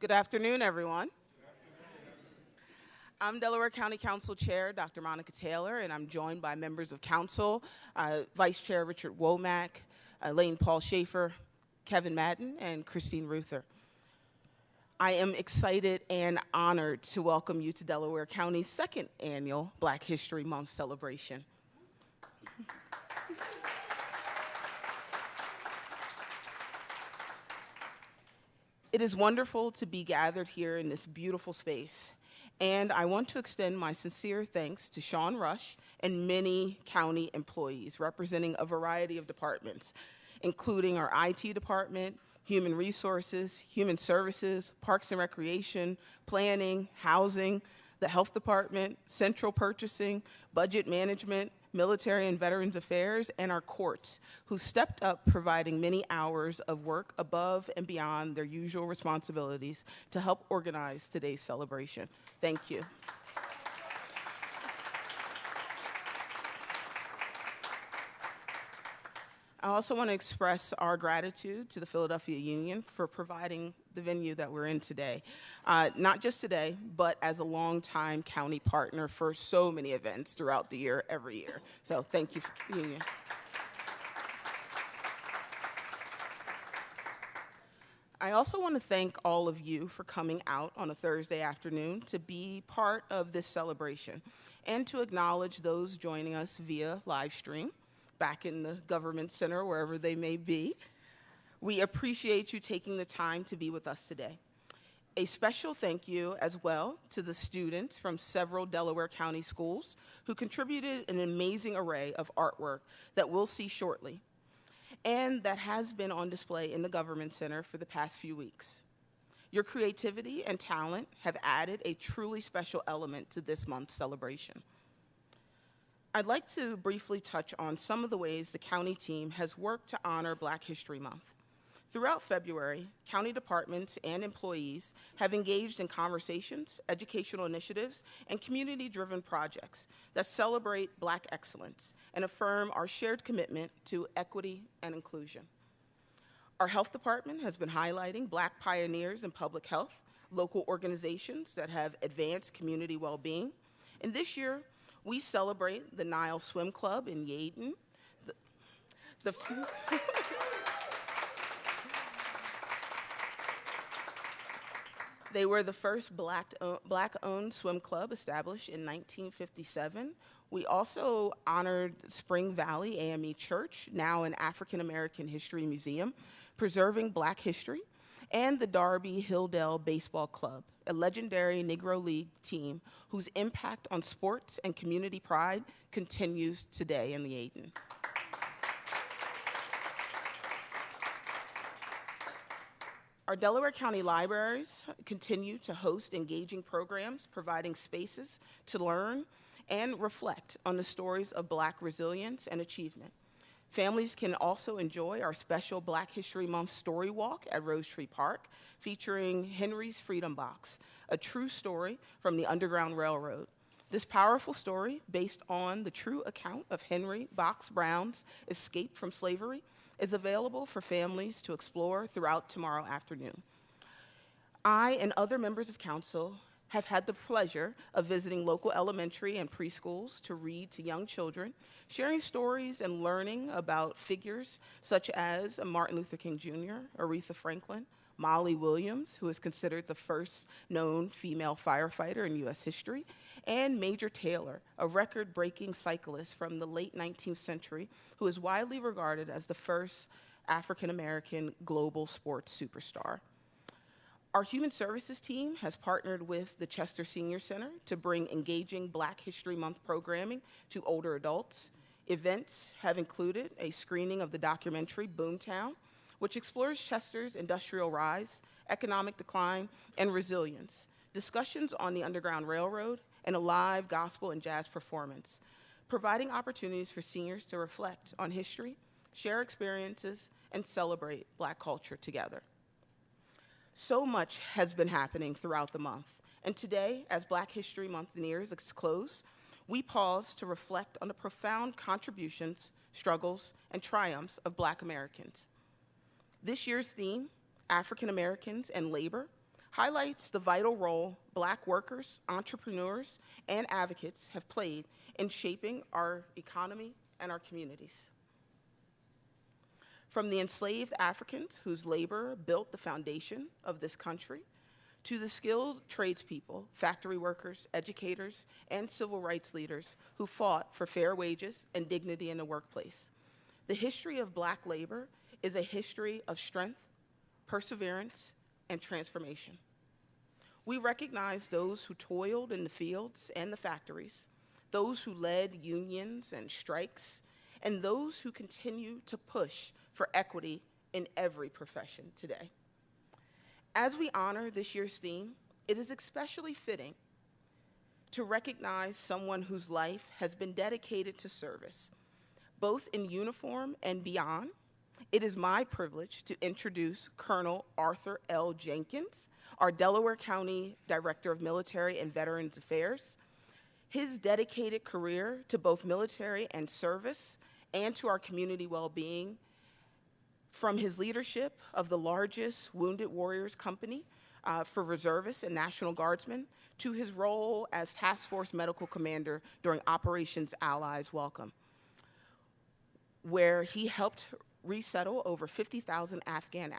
Good afternoon, everyone. I'm Delaware County Council Chair, Dr. Monica Taylor, and I'm joined by members of council, Vice Chair Richard Womack, Lane Paul Schaefer, Kevin Madden, and Christine Ruther. I am excited and honored to welcome you to Delaware County's second annual Black History Month celebration. It is wonderful to be gathered here in this beautiful space, and I want to extend my sincere thanks to Sean Rush and many county employees representing a variety of departments, including our IT department, Human Resources, Human Services, Parks and Recreation, Planning, Housing, the Health Department, Central Purchasing, Budget Management, Military and Veterans Affairs, and our courts, who stepped up providing many hours of work above and beyond their usual responsibilities to help organize today's celebration. Thank you. I also want to express our gratitude to the Philadelphia Union for providing the venue that we're in today. Not just today, but as a longtime county partner for so many events throughout the year, every year. So thank you, Union. I also want to thank all of you for coming out on a Thursday afternoon to be part of this celebration and to acknowledge those joining us via live stream back in the government center, wherever they may be. We appreciate you taking the time to be with us today. A special thank you as well to the students from several Delaware County schools who contributed an amazing array of artwork that we'll see shortly, and that has been on display in the Government Center for the past few weeks. Your creativity and talent have added a truly special element to this month's celebration. I'd like to briefly touch on some of the ways the county team has worked to honor Black History Month. Throughout February, county departments and employees have engaged in conversations, educational initiatives, and community-driven projects that celebrate Black excellence and affirm our shared commitment to equity and inclusion. Our health department has been highlighting Black pioneers in public health, local organizations that have advanced community well-being, and this year, we celebrate the Nile Swim Club in Yeadon. They were the first Black-owned swim club established in 1957. We also honored Spring Valley AME Church, now an African American History Museum, preserving Black history, and the Darby Hilldale Baseball Club, a legendary Negro League team whose impact on sports and community pride continues today in the Yeadon. Our Delaware County libraries continue to host engaging programs, providing spaces to learn and reflect on the stories of Black resilience and achievement. Families can also enjoy our special Black History Month story walk at Rose Tree Park, featuring Henry's Freedom Box, a true story from the Underground Railroad. This powerful story, based on the true account of Henry Box Brown's escape from slavery, is available for families to explore throughout tomorrow afternoon. I and other members of council have had the pleasure of visiting local elementary and preschools to read to young children, sharing stories and learning about figures such as Martin Luther King Jr., Aretha Franklin, Molly Williams, who is considered the first known female firefighter in U.S. history, and Major Taylor, a record-breaking cyclist from the late 19th century who is widely regarded as the first African-American global sports superstar. Our Human Services team has partnered with the Chester Senior Center to bring engaging Black History Month programming to older adults. Events have included a screening of the documentary Boomtown, which explores Chester's industrial rise, economic decline, and resilience, discussions on the Underground Railroad, and a live gospel and jazz performance, providing opportunities for seniors to reflect on history, share experiences, and celebrate Black culture together. So much has been happening throughout the month, and today, as Black History Month nears its close, we pause to reflect on the profound contributions, struggles, and triumphs of Black Americans. This year's theme, African Americans and Labor, highlights the vital role Black workers, entrepreneurs, and advocates have played in shaping our economy and our communities. From the enslaved Africans whose labor built the foundation of this country, to the skilled tradespeople, factory workers, educators, and civil rights leaders who fought for fair wages and dignity in the workplace. The history of Black labor is a history of strength, perseverance, and transformation. We recognize those who toiled in the fields and the factories, those who led unions and strikes, and those who continue to push for equity in every profession today. As we honor this year's theme, it is especially fitting to recognize someone whose life has been dedicated to service, both in uniform and beyond. It is my privilege to introduce Colonel Arthur L. Jenkins, our Delaware County Director of Military and Veterans Affairs. His dedicated career to both military and service and to our community well-being, from his leadership of the largest Wounded Warriors Company for reservists and National Guardsmen, to his role as Task Force Medical Commander during Operations Allies Welcome, where he helped resettle over 50,000 Afghan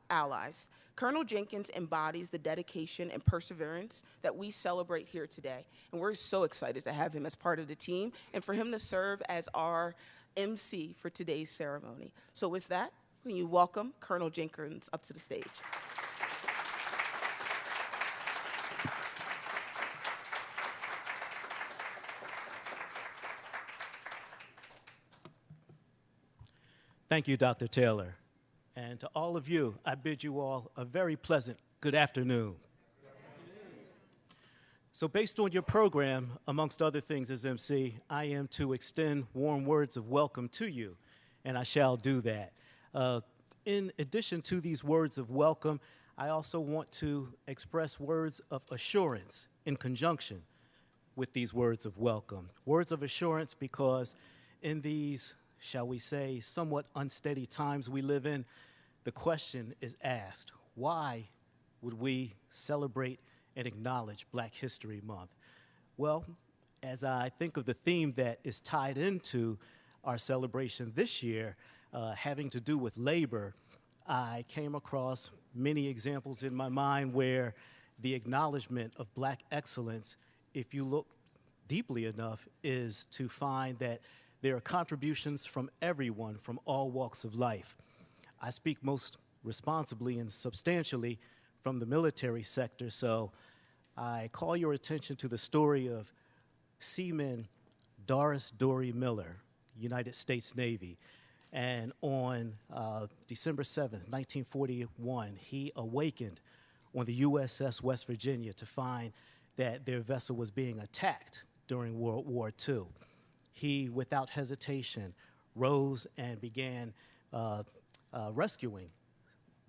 allies. Colonel Jenkins embodies the dedication and perseverance that we celebrate here today. And we're so excited to have him as part of the team and for him to serve as our MC for today's ceremony. So with that, can you welcome Colonel Jenkins up to the stage? Thank you, Dr. Taylor. And to all of you, I bid you all a very pleasant good afternoon. So based on your program, amongst other things as MC, I am to extend warm words of welcome to you, and I shall do that. In addition to these words of welcome, I also want to express words of assurance in conjunction with these words of welcome. Words of assurance because in these, shall we say, somewhat unsteady times we live in, the question is asked, why would we celebrate and acknowledge Black History Month? Well, as I think of the theme that is tied into our celebration this year, having to do with labor, I came across many examples in my mind where the acknowledgement of Black excellence, if you look deeply enough, is to find that there are contributions from everyone from all walks of life. I speak most responsibly and substantially from the military sector, so I call your attention to the story of Seaman Doris Dory Miller, United States Navy. And on December 7th, 1941, he awakened on the USS West Virginia to find that their vessel was being attacked during World War II. He, without hesitation, rose and began rescuing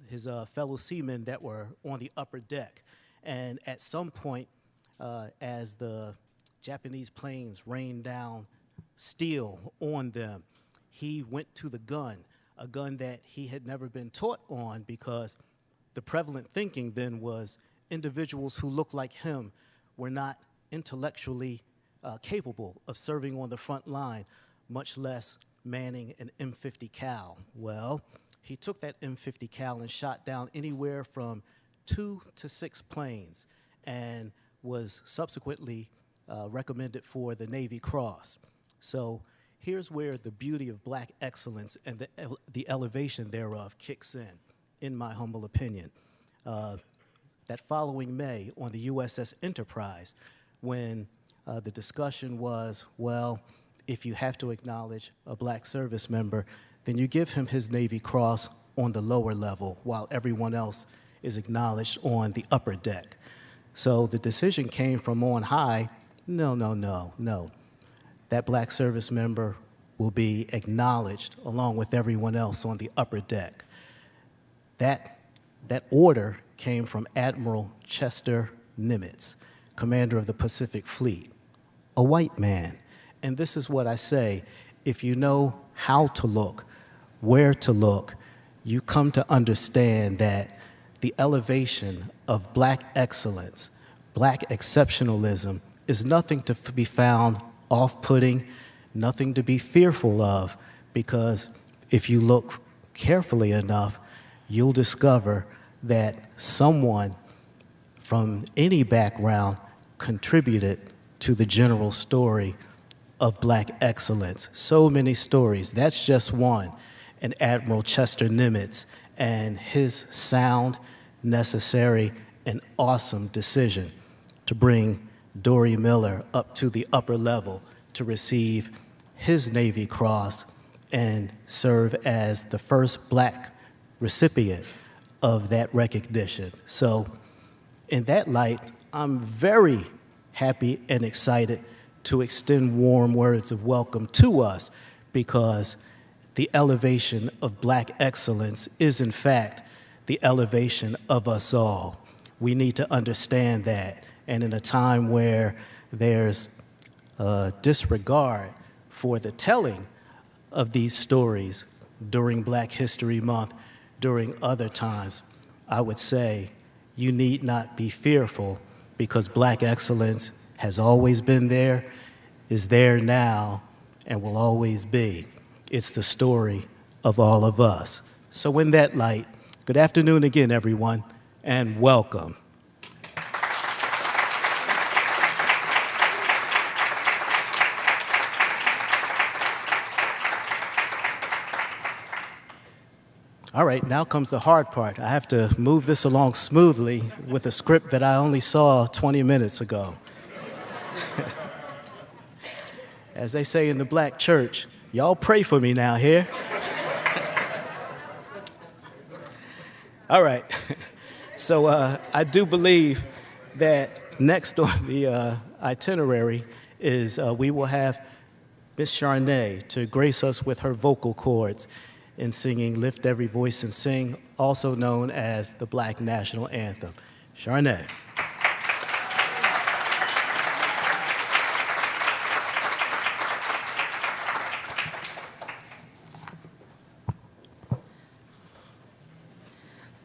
his fellow seamen that were on the upper deck. And at some point, as the Japanese planes rained down steel on them, he went to the gun, a gun that he had never been taught on because the prevalent thinking then was individuals who looked like him were not intellectually capable of serving on the front line, much less manning an M50 Cal. Well, he took that M50 Cal and shot down anywhere from 2 to 6 planes and was subsequently recommended for the Navy Cross. So here's where the beauty of Black excellence and the elevation thereof kicks in my humble opinion. That following May on the USS Enterprise, when the discussion was, well, if you have to acknowledge a Black service member, then you give him his Navy Cross on the lower level while everyone else is acknowledged on the upper deck. So the decision came from on high, no. That Black service member will be acknowledged along with everyone else on the upper deck. That order came from Admiral Chester Nimitz, commander of the Pacific Fleet, a white man. And this is what I say, if you know how to look, where to look, you come to understand that the elevation of black excellence, black exceptionalism, is nothing to be found off-putting, nothing to be fearful of, because if you look carefully enough, you'll discover that someone from any background contributed to the general story of black excellence. So many stories. That's just one. And Admiral Chester Nimitz and his sound, necessary, and awesome decision to bring Dory Miller up to the upper level to receive his Navy Cross and serve as the first black recipient of that recognition. So in that light, I'm very happy and excited to extend warm words of welcome to us, because the elevation of black excellence is, in fact, the elevation of us all. We need to understand that. And in a time where there's disregard for the telling of these stories during Black History Month, during other times, I would say you need not be fearful, because black excellence has always been there, is there now, and will always be. It's the story of all of us. So in that light, good afternoon again, everyone, and welcome. All right, now comes the hard part. I have to move this along smoothly with a script that I only saw 20 minutes ago. As they say in the black church, y'all pray for me now here. All right, so I do believe that next on the itinerary is we will have Miss Charnay to grace us with her vocal cords in singing Lift Every Voice and Sing, also known as the Black National Anthem. Charnay.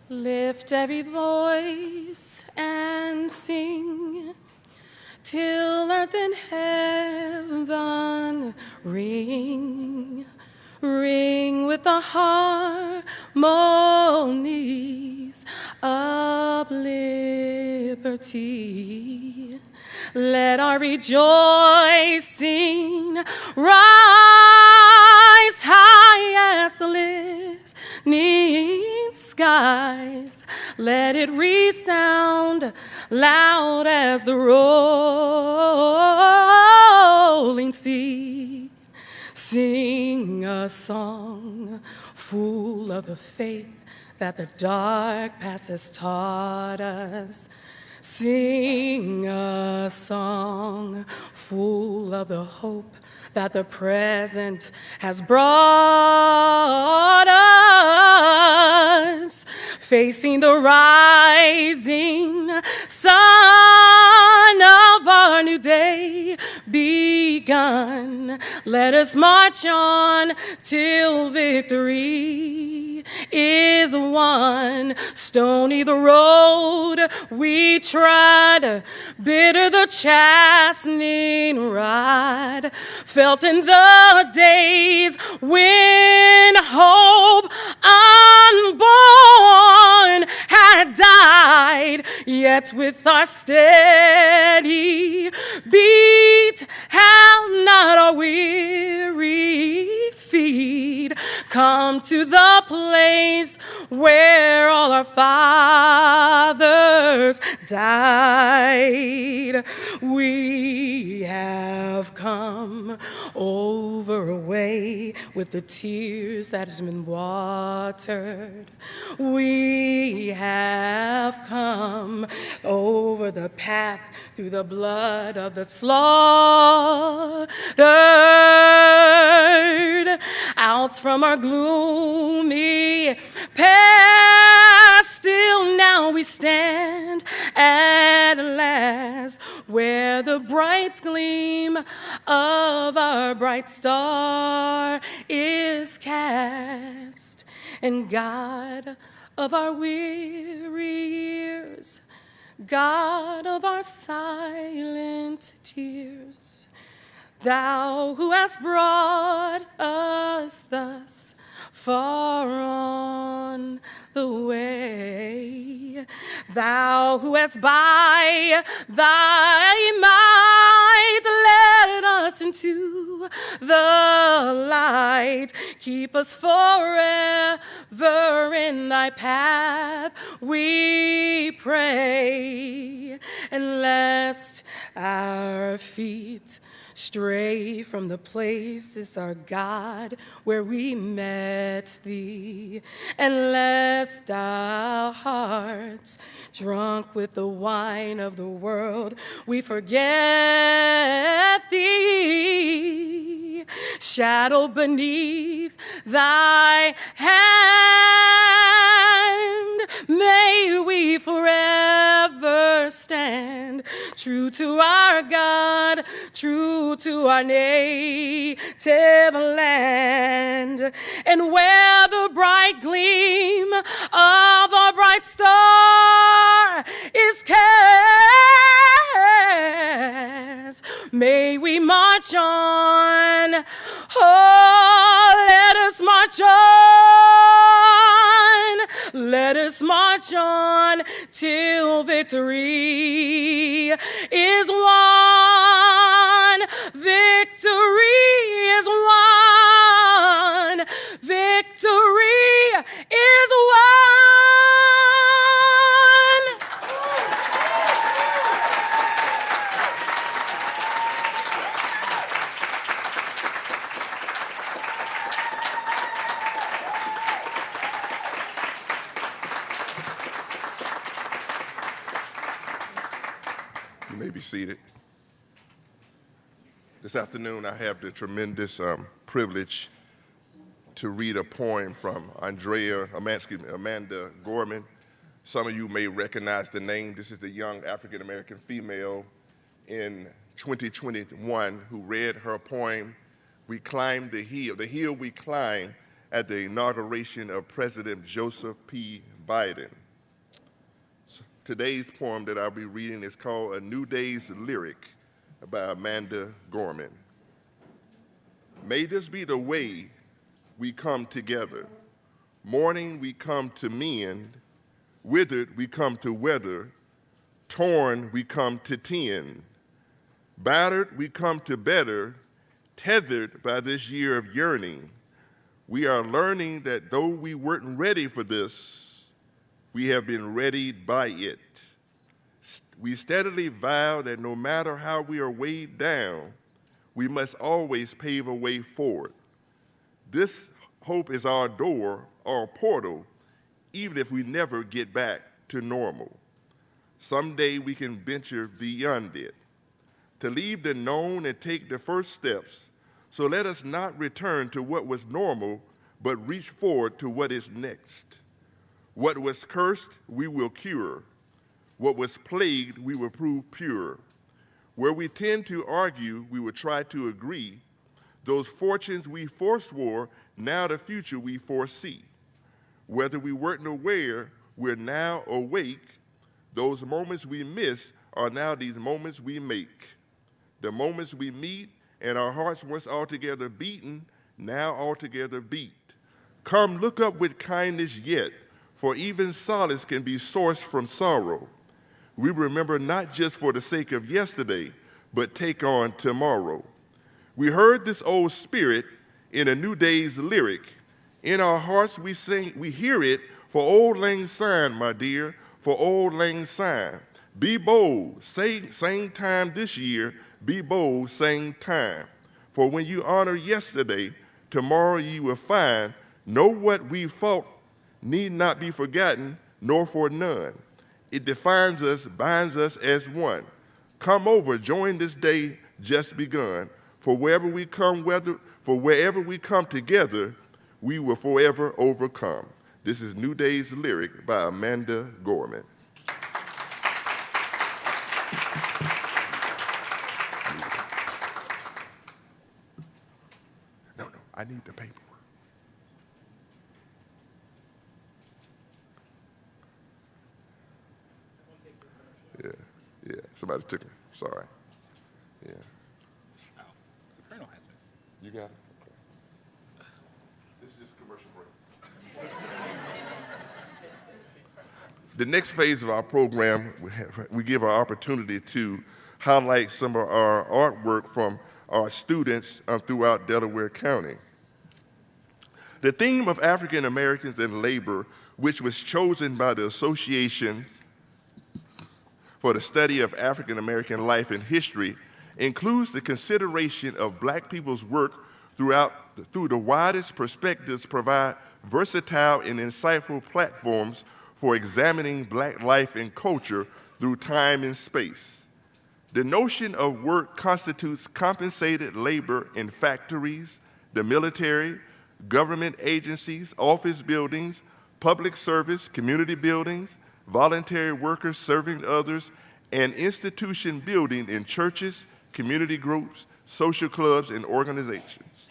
Lift every voice and sing till earth and heaven ring. Ring with the harmonies of liberty. Let our rejoicing rise high as the listening skies. Let it resound loud as the rolling sea. Sing a song full of the faith that the dark past has taught us. Sing a song full of the hope that the present has brought us. Facing the rising sun of our new day begun, let us march on till victory is won. Stony the road we trod, bitter the chastening rod, felt in the days when hope unborn had died, yet with our steady beat have not our weary feet come to the place where all our fathers died. We have come over away with the tears that has been watered. We have come over the path through the blood of the slaughtered. Out from our gloomy past, still now we stand at last, where the bright gleam of our bright star is cast. And God of our weary years, God of our silent tears, Thou who hast brought us thus far on the way, Thou who hast by Thy might led us into the light, keep us forever in Thy path, we pray, and lest our feet stray from the places, our God, where we met Thee, and lest our hearts, drunk with the wine of the world, we forget Thee, shadow beneath Thy hand, may we forever stand true to our God, true to our native land, and where the bright gleam of the bright star is cast, may we march on. Oh, let us march on. Let us march on till victory is won. Victory is won. Victory is won. You may be seated. This afternoon, I have the tremendous privilege to read a poem from Amanda Gorman. Some of you may recognize the name. This is the young African-American female in 2021 who read her poem, We Climbed the hill we climbed at the inauguration of President Joseph P. Biden. Today's poem that I'll be reading is called A New Day's Lyric by Amanda Gorman. May this be the way we come together. Morning we come to mend, withered we come to weather, torn we come to tend, battered we come to better, tethered by this year of yearning. We are learning that though we weren't ready for this, we have been readied by it. We steadily vow that no matter how we are weighed down, we must always pave a way forward. This hope is our door, our portal, even if we never get back to normal. Someday we can venture beyond it, to leave the known and take the first steps. So let us not return to what was normal, but reach forward to what is next. What was cursed, we will cure. What was plagued, we will prove pure. Where we tend to argue, we will try to agree. Those fortunes we forswore, now the future we foresee. Whether we weren't aware, we're now awake. Those moments we miss are now these moments we make. The moments we meet and our hearts once altogether beaten, now altogether beat. Come look up with kindness yet, for even solace can be sourced from sorrow. We remember not just for the sake of yesterday, but take on tomorrow. We heard this old spirit in a new day's lyric. In our hearts we sing, we hear it for Old Lang Syne, my dear, for Old Lang Syne. Be bold, same time this year, be bold, same time. For when you honor yesterday, tomorrow you will find, know what we fought need not be forgotten, nor for none. It defines us, binds us as one. Come over, join this day just begun. For wherever we come together, we will forever overcome. This is New Day's Lyric by Amanda Gorman. No, I need the paperwork. Somebody took it. Sorry. Yeah. Oh, the Colonel has it. You got it? Okay. This is just a commercial break. The next phase of our program, we give our opportunity to highlight some of our artwork from our students throughout Delaware County. The theme of African Americans and labor, which was chosen by the Association for the Study of African American Life and History, includes the consideration of Black people's work through the widest perspectives, provide versatile and insightful platforms for examining Black life and culture through time and space. The notion of work constitutes compensated labor in factories, the military, government agencies, office buildings, public service, community buildings, voluntary workers serving others, and institution building in churches, community groups, social clubs, and organizations.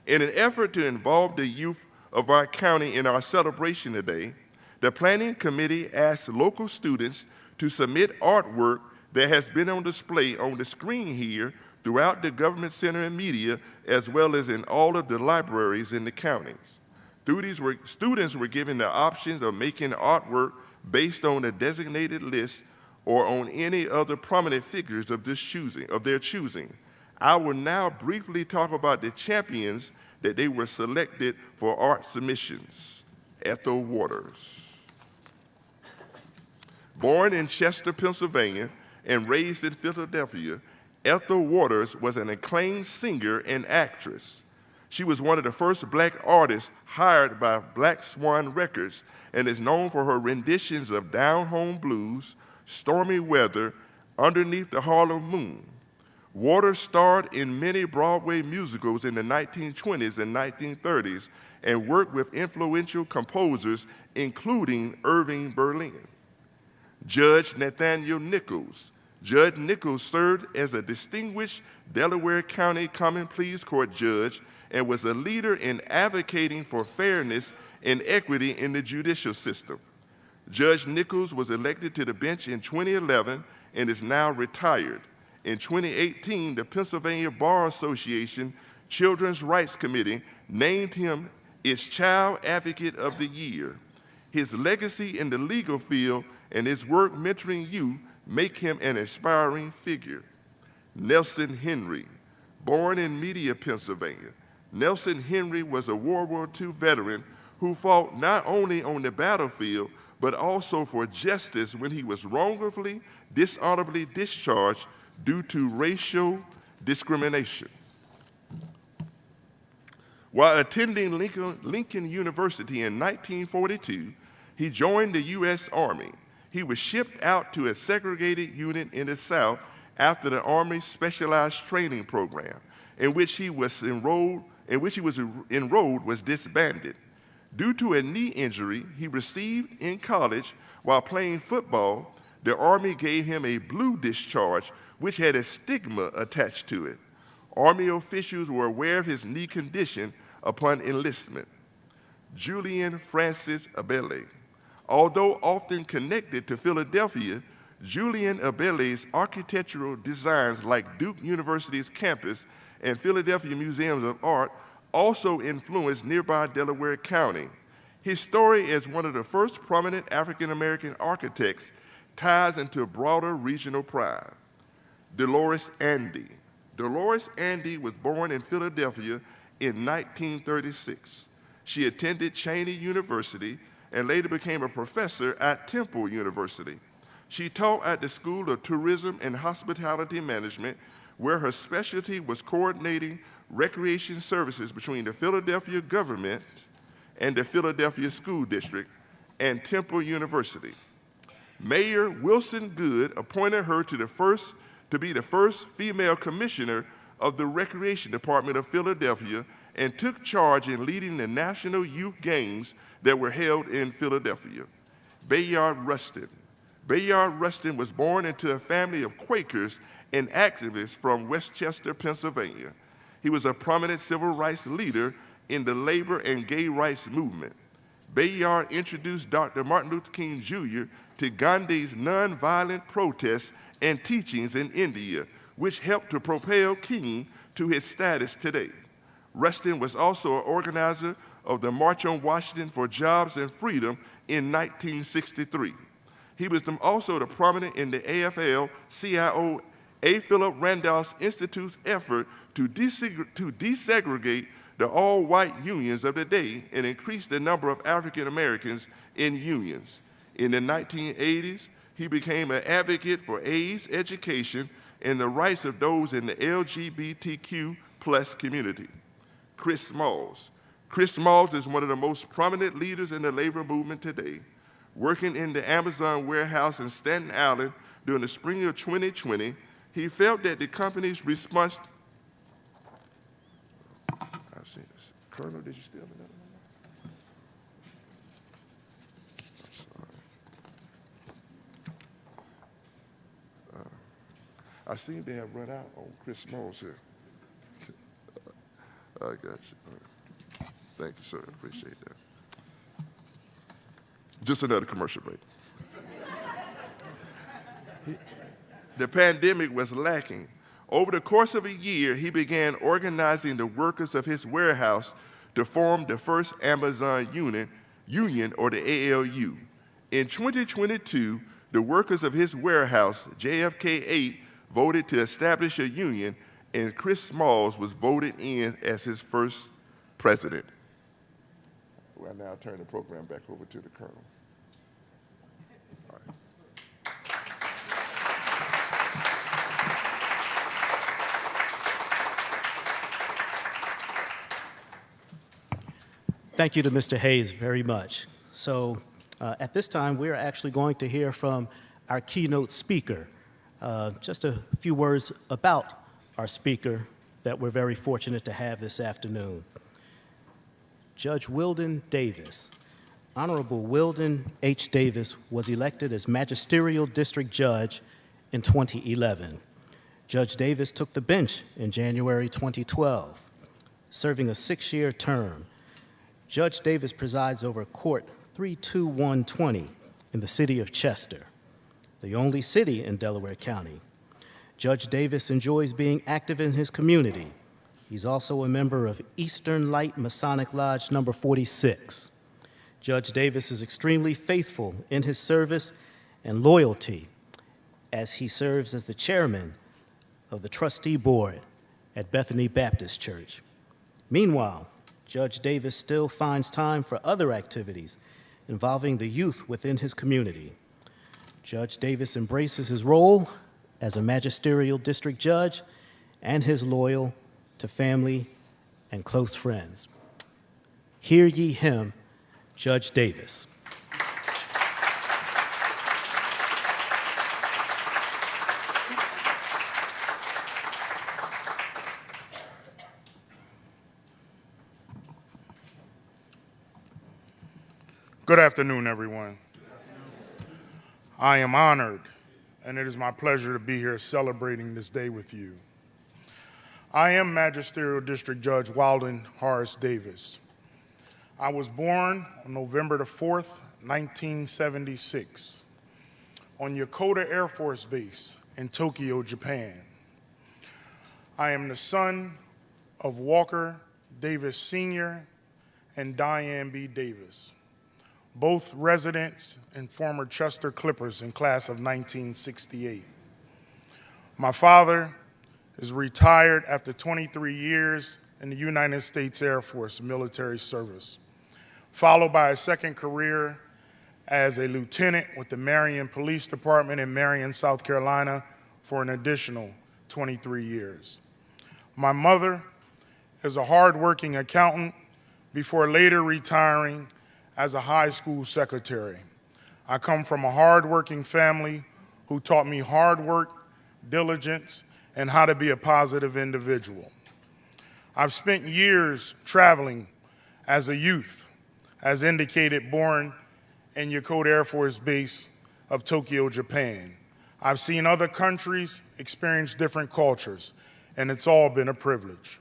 In an effort to involve the youth of our county in our celebration today, the Planning Committee asked local students to submit artwork that has been on display on the screen here throughout the government center and media, as well as in all of the libraries in the counties. Students were given the options of making artwork based on a designated list or on any other prominent figures of their choosing. I will now briefly talk about the champions that they were selected for art submissions. Ethel Waters. Born in Chester, Pennsylvania, and raised in Philadelphia, Ethel Waters was an acclaimed singer and actress. She was one of the first Black artists hired by Black Swan Records and is known for her renditions of Down Home Blues, Stormy Weather, Underneath the Harlem Moon. Waters starred in many Broadway musicals in the 1920s and 1930s and worked with influential composers, including Irving Berlin. Judge Nathaniel Nichols. Judge Nichols served as a distinguished Delaware County Common Pleas Court judge and was a leader in advocating for fairness and equity in the judicial system. Judge Nichols was elected to the bench in 2011 and is now retired. In 2018, the Pennsylvania Bar Association Children's Rights Committee named him its Child Advocate of the Year. His legacy in the legal field and his work mentoring youth make him an inspiring figure. Nelson Henry. Born in Media, Pennsylvania, Nelson Henry was a World War II veteran who fought not only on the battlefield, but also for justice when he was wrongfully, dishonorably discharged due to racial discrimination. While attending Lincoln University in 1942, he joined the U.S. Army. He was shipped out to a segregated unit in the South after the Army's Specialized Training Program, in which he was enrolled was disbanded. Due to a knee injury he received in college while playing football, the Army gave him a blue discharge, which had a stigma attached to it. Army officials were aware of his knee condition upon enlistment. Julian Francis Abele. Although often connected to Philadelphia, Julian Abele's architectural designs like Duke University's campus and Philadelphia Museums of Art also influenced nearby Delaware County. His story as one of the first prominent African-American architects ties into broader regional pride. Dolores Andy. Dolores Andy was born in Philadelphia in 1936. She attended Cheyney University and later became a professor at Temple University. She taught at the School of Tourism and Hospitality Management, where her specialty was coordinating recreation services between the Philadelphia government and the Philadelphia School District and Temple University. Mayor Wilson Good appointed her to be the first female commissioner of the Recreation Department of Philadelphia and took charge in leading the National Youth Games that were held in Philadelphia. Bayard Rustin. Bayard Rustin was born into a family of Quakers and activists from Westchester, Pennsylvania. He was a prominent civil rights leader in the labor and gay rights movement. Bayard introduced Dr. Martin Luther King Jr. to Gandhi's nonviolent protests and teachings in India, which helped to propel King to his status today. Rustin was also an organizer of the March on Washington for Jobs and Freedom in 1963. He was also the prominent in the AFL-CIO A. Philip Randolph Institute's effort to desegregate the all-white unions of the day and increase the number of African Americans in unions. In the 1980s, he became an advocate for AIDS education and the rights of those in the LGBTQ+ community. Chris Smalls. Chris Smalls is one of the most prominent leaders in the labor movement today. Working in the Amazon warehouse in Staten Island during the spring of 2020, he felt that the company's response. I've seen this. Colonel, did you steal another one? I'm sorry. I seem to have run out on Chris Smalls here. I got you. All right. Thank you, sir. I appreciate that. Just another commercial break. The pandemic was lacking. Over the course of a year, he began organizing the workers of his warehouse to form the first Amazon union, or the ALU. In 2022, the workers of his warehouse, JFK 8, voted to establish a union, and Chris Smalls was voted in as his first president. Well, now I'll turn the program back over to the Colonel. All right. Thank you to Mr. Hayes very much. So at this time, we're actually going to hear from our keynote speaker. Just a few words about our speaker that we're very fortunate to have this afternoon. Judge Weldon Davis. Honorable Weldon H. Davis was elected as Magisterial District Judge in 2011. Judge Davis took the bench in January 2012, serving a 6-year term. Judge Davis presides over Court 32120 in the city of Chester, the only city in Delaware County. Judge Davis enjoys being active in his community. He's also a member of Eastern Light Masonic Lodge number 46. Judge Davis is extremely faithful in his service and loyalty as he serves as the chairman of the trustee board at Bethany Baptist Church. Meanwhile, Judge Davis still finds time for other activities involving the youth within his community. Judge Davis embraces his role as a magisterial district judge and is loyal to family and close friends. Hear ye him, Judge Davis. Good afternoon, everyone. I am honored, and it is my pleasure to be here celebrating this day with you. I am Magisterial District Judge Weldon Horace Davis. I was born on November the 4th, 1976, on Yokota Air Force Base in Tokyo, Japan. I am the son of Walker Davis Sr. and Diane B. Davis, both residents and former Chester Clippers in class of 1968. My father is retired after 23 years in the United States Air Force military service, followed by a second career as a lieutenant with the Marion Police Department in Marion, South Carolina for an additional 23 years. My mother is a hardworking accountant before later retiring as a high school secretary. I come from a hardworking family who taught me hard work, diligence, and how to be a positive individual. I've spent years traveling as a youth, as indicated, born in Yokota Air Force Base of Tokyo, Japan. I've seen other countries experience different cultures, and it's all been a privilege.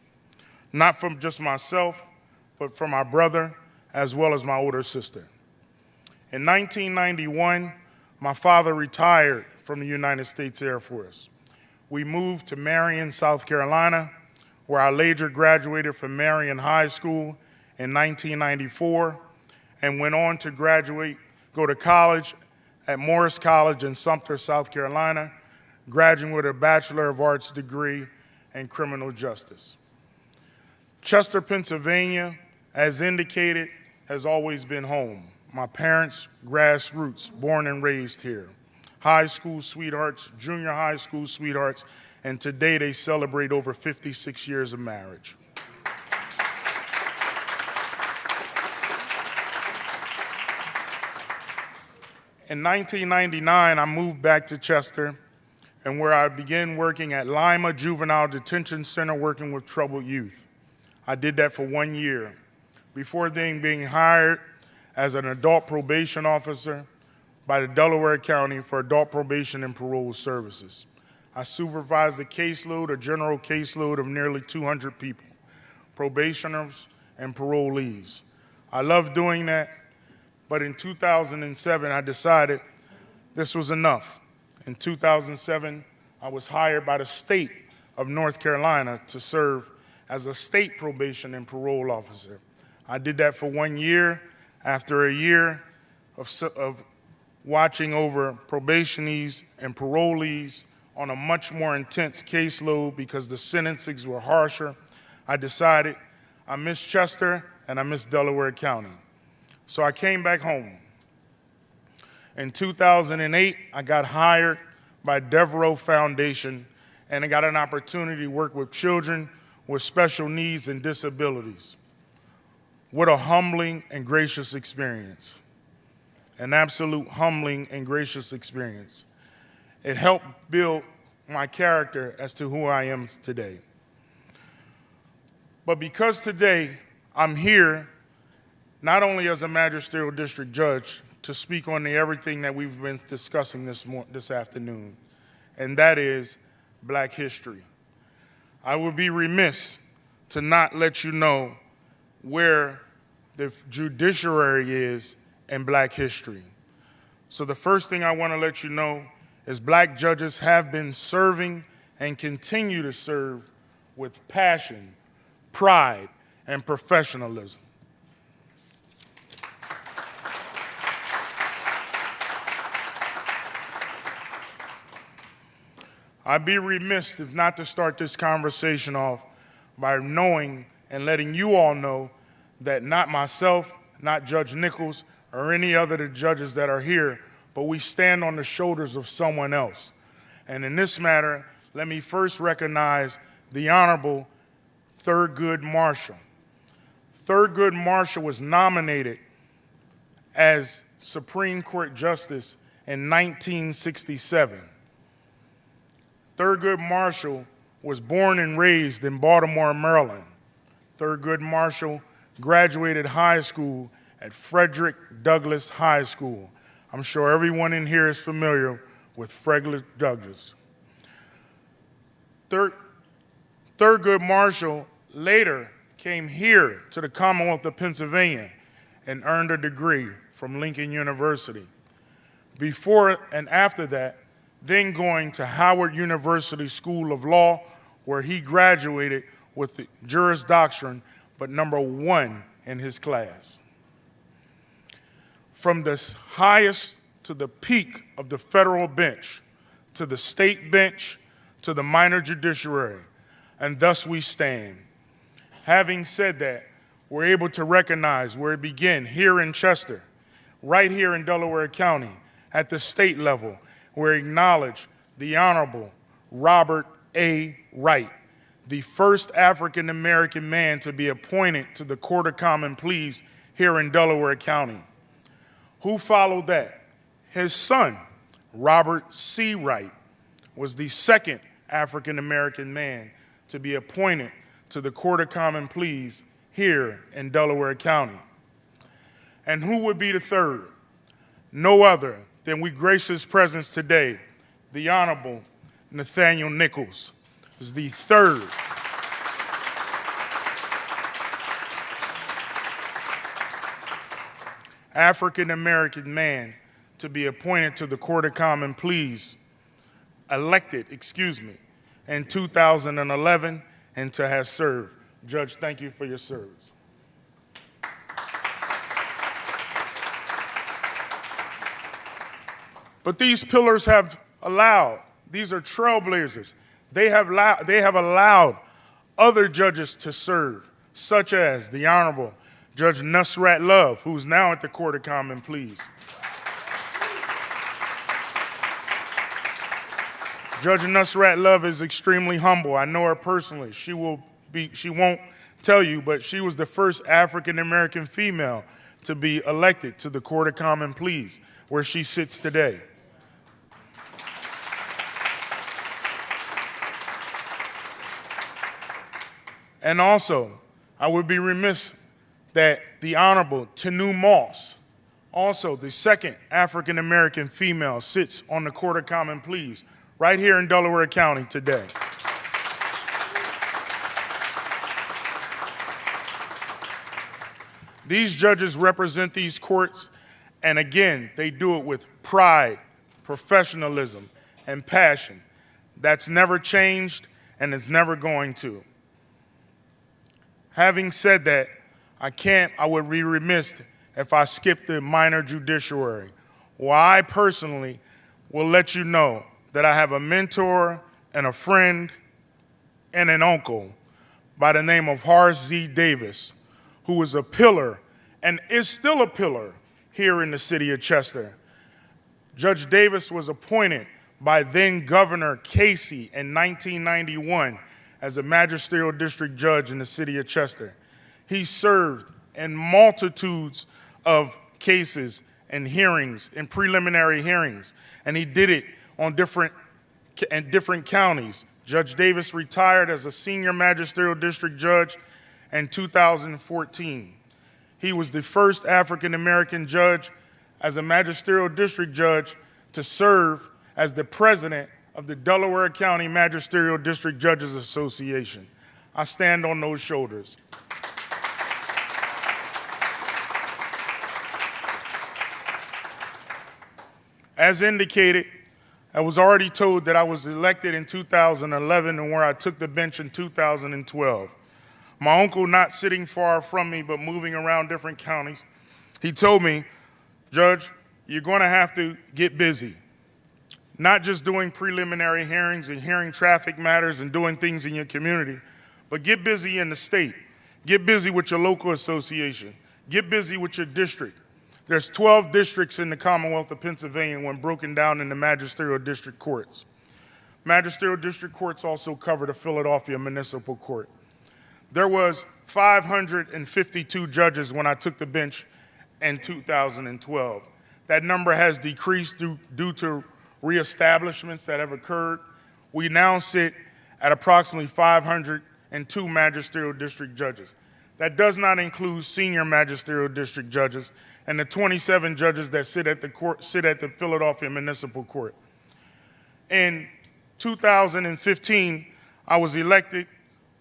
Not from just myself, but from my brother, as well as my older sister. In 1991, my father retired from the United States Air Force. We moved to Marion, South Carolina, where I later graduated from Marion High School in 1994 and went on to go to college at Morris College in Sumter, South Carolina, graduating with a Bachelor of Arts degree in criminal justice. Chester, Pennsylvania, as indicated, has always been home. My parents, grassroots, born and raised here. High school sweethearts, junior high school sweethearts, and today they celebrate over 56 years of marriage. In 1999, I moved back to Chester, and where I began working at Lima Juvenile Detention Center, working with troubled youth. I did that for 1 year, before then being hired as an adult probation officer by the Delaware County for adult probation and parole services. I supervised a caseload, a general caseload of nearly 200 people, probationers and parolees. I loved doing that, but in 2007, I decided this was enough. In 2007, I was hired by the state of North Carolina to serve as a state probation and parole officer. I did that for 1 year. After a year of watching over probationees and parolees on a much more intense caseload because the sentencings were harsher, I decided I miss Chester and I miss Delaware County. So I came back home. In 2008, I got hired by Devereaux Foundation, and I got an opportunity to work with children with special needs and disabilities. What a humbling and gracious experience. An absolute humbling and gracious experience. It helped build my character as to who I am today. But because today I'm here, not only as a magisterial district judge, to speak on everything that we've been discussing this afternoon, and that is Black history. I would be remiss to not let you know where the judiciary is in Black history. So the first thing I want to let you know is Black judges have been serving and continue to serve with passion, pride, and professionalism. I'd be remiss if not to start this conversation off by knowing and letting you all know that not myself, not Judge Nichols, or any other of the judges that are here, but we stand on the shoulders of someone else. And in this matter, let me first recognize the Honorable Thurgood Marshall. Thurgood Marshall was nominated as Supreme Court Justice in 1967. Thurgood Marshall was born and raised in Baltimore, Maryland. Thurgood Marshall graduated high school at Frederick Douglass High School. I'm sure everyone in here is familiar with Frederick Douglass. Thurgood Marshall later came here to the Commonwealth of Pennsylvania and earned a degree from Lincoln University. Before and after that, then going to Howard University School of Law, where he graduated with the Juris Doctrine, but #1 in his class. From the highest to the peak of the federal bench, to the state bench, to the minor judiciary, and thus we stand. Having said that, we're able to recognize where it began here in Chester, right here in Delaware County, at the state level, where we acknowledge the Honorable Robert A. Wright, the first African-American man to be appointed to the Court of Common Pleas here in Delaware County. Who followed that? His son, Robert C. Wright, was the second African-American man to be appointed to the Court of Common Pleas here in Delaware County. And who would be the third? No other than we grace his presence today, the Honorable Nathaniel Nichols is the third African-American man to be appointed to the Court of Common Pleas elected, in 2011 and to have served. Judge, thank you for your service. But these pillars have allowed, these are trailblazers, they have allowed other judges to serve, such as the Honorable Judge Nusrat Love, who's now at the Court of Common Pleas. Judge Nusrat Love is extremely humble. I know her personally. She won't tell you, but she was the first African-American female to be elected to the Court of Common Pleas, where she sits today. And also, I would be remiss that the Honorable Tanu Moss, also the second African-American female, sits on the Court of Common Pleas right here in Delaware County today. These judges represent these courts, and again, they do it with pride, professionalism, and passion. That's never changed, and it's never going to. Having said that, I would be remiss if I skipped the minor judiciary. Well, I personally will let you know that I have a mentor and a friend and an uncle by the name of Horace Z. Davis, who was a pillar and is still a pillar here in the city of Chester. Judge Davis was appointed by then Governor Casey in 1991 as a magisterial district judge in the city of Chester. He served in multitudes of cases and hearings, and preliminary hearings, and he did it in different counties. Judge Davis retired as a senior magisterial district judge in 2014. He was the first African-American judge as a magisterial district judge to serve as the president of the Delaware County Magisterial District Judges Association. I stand on those shoulders. As indicated, I was already told that I was elected in 2011 and where I took the bench in 2012. My uncle, not sitting far from me but moving around different counties, he told me, Judge, you're going to have to get busy. Not just doing preliminary hearings and hearing traffic matters and doing things in your community, but get busy in the state. Get busy with your local association. Get busy with your district. There's 12 districts in the Commonwealth of Pennsylvania when broken down into magisterial district courts. Magisterial district courts also cover the Philadelphia Municipal Court. There was 552 judges when I took the bench in 2012. That number has decreased due to reestablishments that have occurred. We now sit at approximately 502 magisterial district judges. That does not include senior magisterial district judges and the 27 judges that sit at the Philadelphia Municipal Court. In 2015, I was elected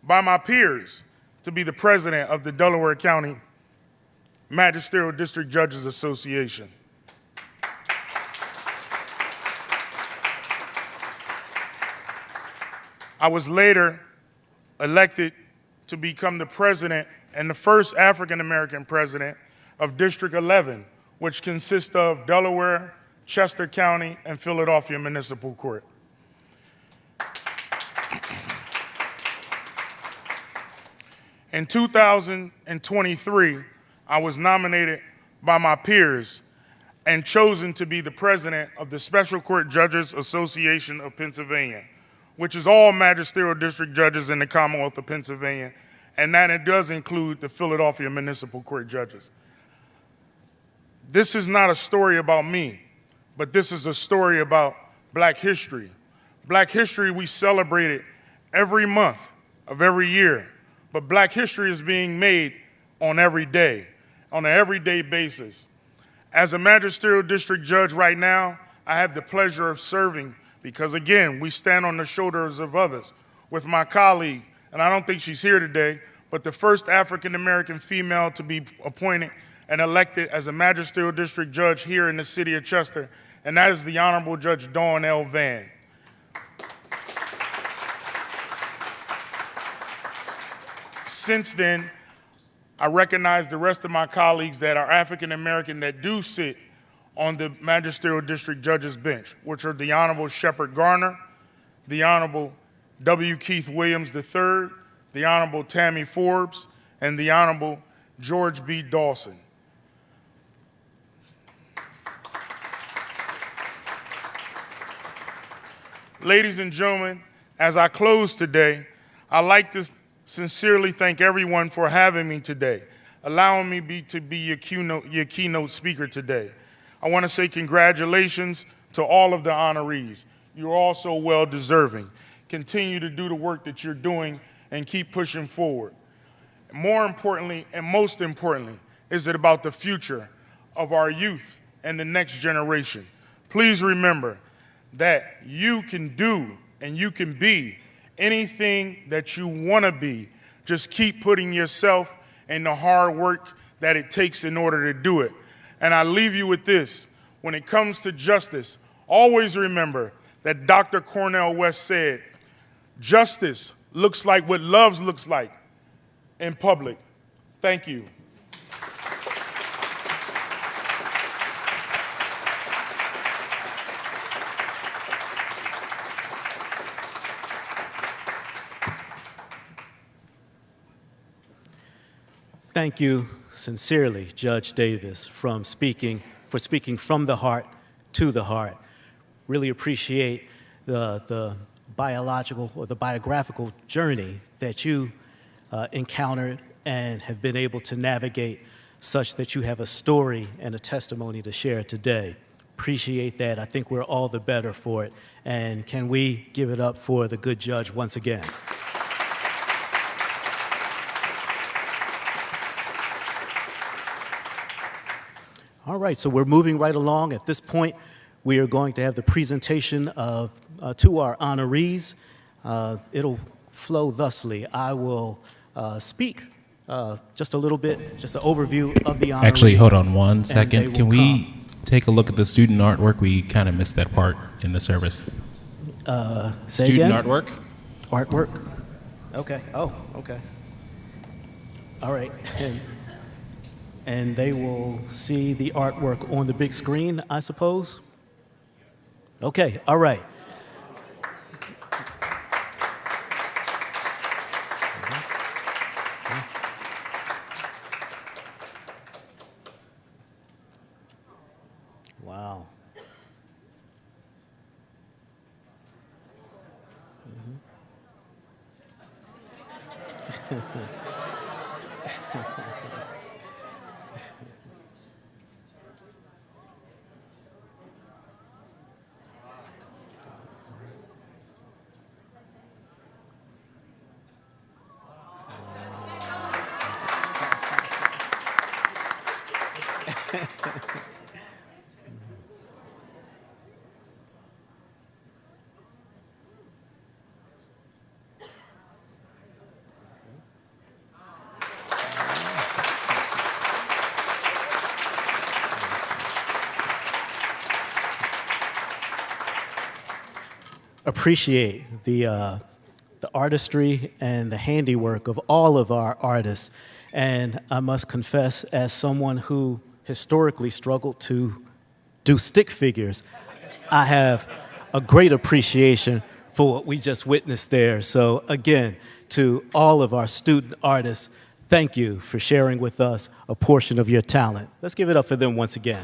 by my peers to be the president of the Delaware County Magisterial District Judges Association. I was later elected to become the president and the first African-American president of District 11, which consists of Delaware, Chester County, and Philadelphia Municipal Court. In 2023, I was nominated by my peers and chosen to be the president of the Special Court Judges Association of Pennsylvania, which is all magisterial district judges in the Commonwealth of Pennsylvania, and that it does include the Philadelphia Municipal Court judges. This is not a story about me, but this is a story about Black history. Black history we celebrate it every month of every year, but Black history is being made on every day, on an everyday basis. As a magisterial district judge right now, I have the pleasure of serving because, again, we stand on the shoulders of others with my colleague, and I don't think she's here today, but the first African-American female to be appointed and elected as a magisterial district judge here in the city of Chester, and that is the Honorable Judge Dawn L. Vann. Since then, I recognize the rest of my colleagues that are African American that do sit on the Magisterial District Judges bench, which are the Honorable Shepard Garner, the Honorable W. Keith Williams III, the Honorable Tammy Forbes, and the Honorable George B. Dawson. Ladies and gentlemen, as I close today, I'd like to sincerely thank everyone for having me today, allowing me to be your keynote speaker today. I want to say congratulations to all of the honorees. You're all so well deserving. Continue to do the work that you're doing and keep pushing forward. More importantly, and most importantly, is it about the future of our youth and the next generation. Please remember that you can do and you can be anything that you want to be. Just keep putting yourself in the hard work that it takes in order to do it. And I leave you with this. When it comes to justice, always remember that Dr. Cornel West said, justice looks like what love looks like in public. Thank you. Thank you sincerely, Judge Davis, for speaking from the heart to the heart. Really appreciate the biological or the biographical journey that you encountered and have been able to navigate such that you have a story and a testimony to share today. Appreciate that. I think we're all the better for it. And can we give it up for the good judge once again? All right, so we're moving right along. At this point, we are going to have the presentation of to our honorees. It'll flow thusly. I will speak just a little bit, just an overview of the honorees. Actually, hold on one second. Can we take a look at the student artwork? We kind of missed that part in the service. Student artwork? Artwork? Okay. Oh, okay. All right. And they will see the artwork on the big screen, I suppose? Okay, all right. Wow. Appreciate the artistry and the handiwork of all of our artists. And I must confess, as someone who historically struggled to do stick figures, I have a great appreciation for what we just witnessed there. So again, to all of our student artists, thank you for sharing with us a portion of your talent. Let's give it up for them once again.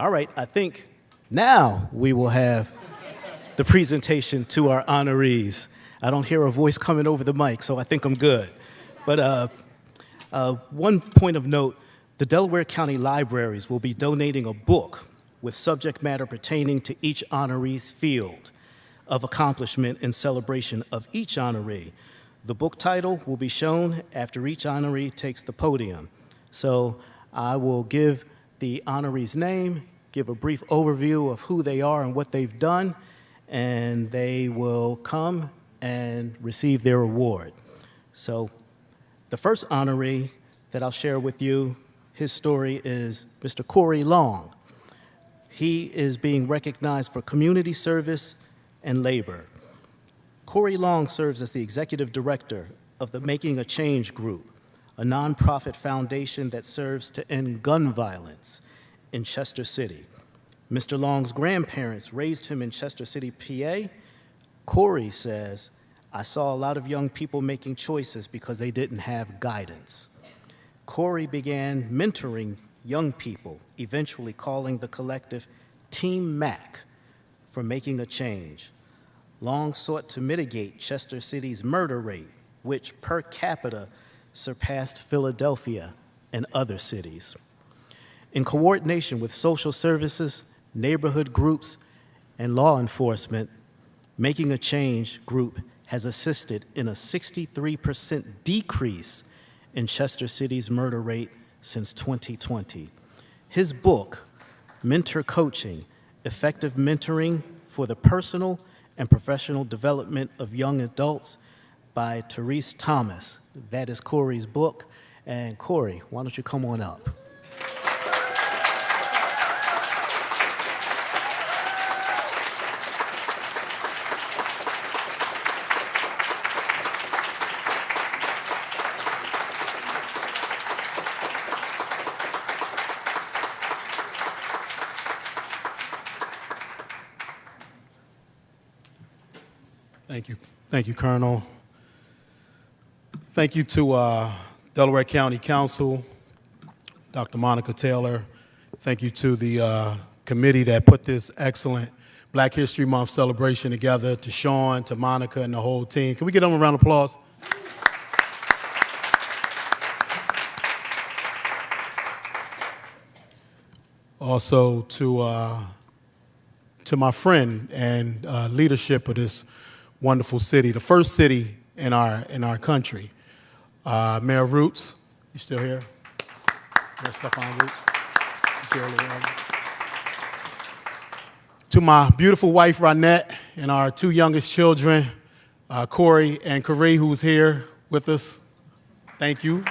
All right, I think now we will have the presentation to our honorees. I don't hear a voice coming over the mic, so I think I'm good. But one point of note, the Delaware County Libraries will be donating a book with subject matter pertaining to each honoree's field of accomplishment in celebration of each honoree. The book title will be shown after each honoree takes the podium. So I will give the honoree's name, give a brief overview of who they are and what they've done, and they will come and receive their award. So the first honoree that I'll share with you, his story is Mr. Corey Long. He is being recognized for community service, and labor. Corey Long serves as the executive director of the Making a Change Group, a nonprofit foundation that serves to end gun violence in Chester City. Mr. Long's grandparents raised him in Chester City, PA. Corey says, I saw a lot of young people making choices because they didn't have guidance. Corey began mentoring young people, eventually calling the collective Team MAC for Making a Change. Long sought to mitigate Chester City's murder rate, which per capita surpassed Philadelphia and other cities. In coordination with social services, neighborhood groups, and law enforcement, Making a Change Group has assisted in a 63% decrease in Chester City's murder rate since 2020. His book, Mentor Coaching, Effective Mentoring for the Personal and Professional Development of Young Adults by Therese Thomas. That is Corey's book. And Corey, why don't you come on up? Thank you. Thank you, Colonel. Thank you to Delaware County Council, Dr. Monica Taylor. Thank you to the committee that put this excellent Black History Month celebration together, to Sean, to Monica, and the whole team. Can we get them a round of applause? Also to my friend and leadership of this wonderful city, the first city in our country. Mayor Roots, you still here? Mayor Stephon Roots. To my beautiful wife, Ronette, and our two youngest children, Corey and Carrie, who's here with us. Thank you.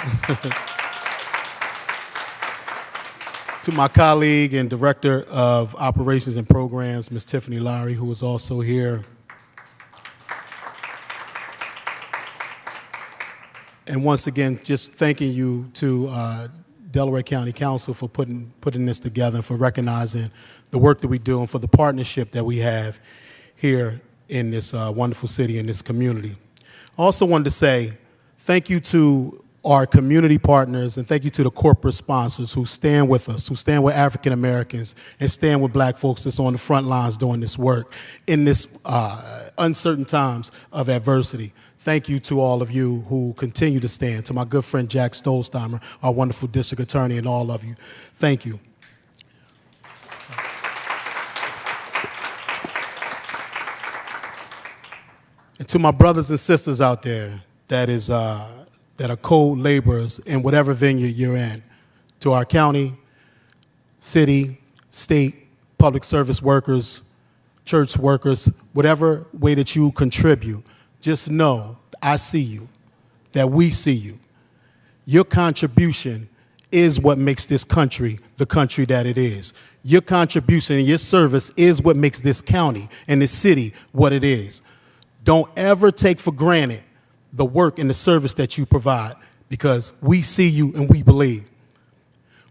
To my colleague and Director of Operations and Programs, Ms. Tiffany Lowry, who is also here. And once again, just thanking you to Delaware County Council for putting this together, for recognizing the work that we do, and for the partnership that we have here in this wonderful city, in this community. I also wanted to say thank you to our community partners, and thank you to the corporate sponsors who stand with us, who stand with African Americans, and stand with Black folks that's on the front lines doing this work in this uncertain times of adversity. Thank you to all of you who continue to stand, to my good friend Jack Stolzheimer, our wonderful district attorney, and all of you. Thank you. And to my brothers and sisters out there that are co-laborers in whatever venue you're in, to our county, city, state, public service workers, church workers, whatever way that you contribute, just know I see you, that we see you. Your contribution is what makes this country the country that it is. Your contribution and your service is what makes this county and this city what it is. Don't ever take for granted the work and the service that you provide, because we see you and we believe.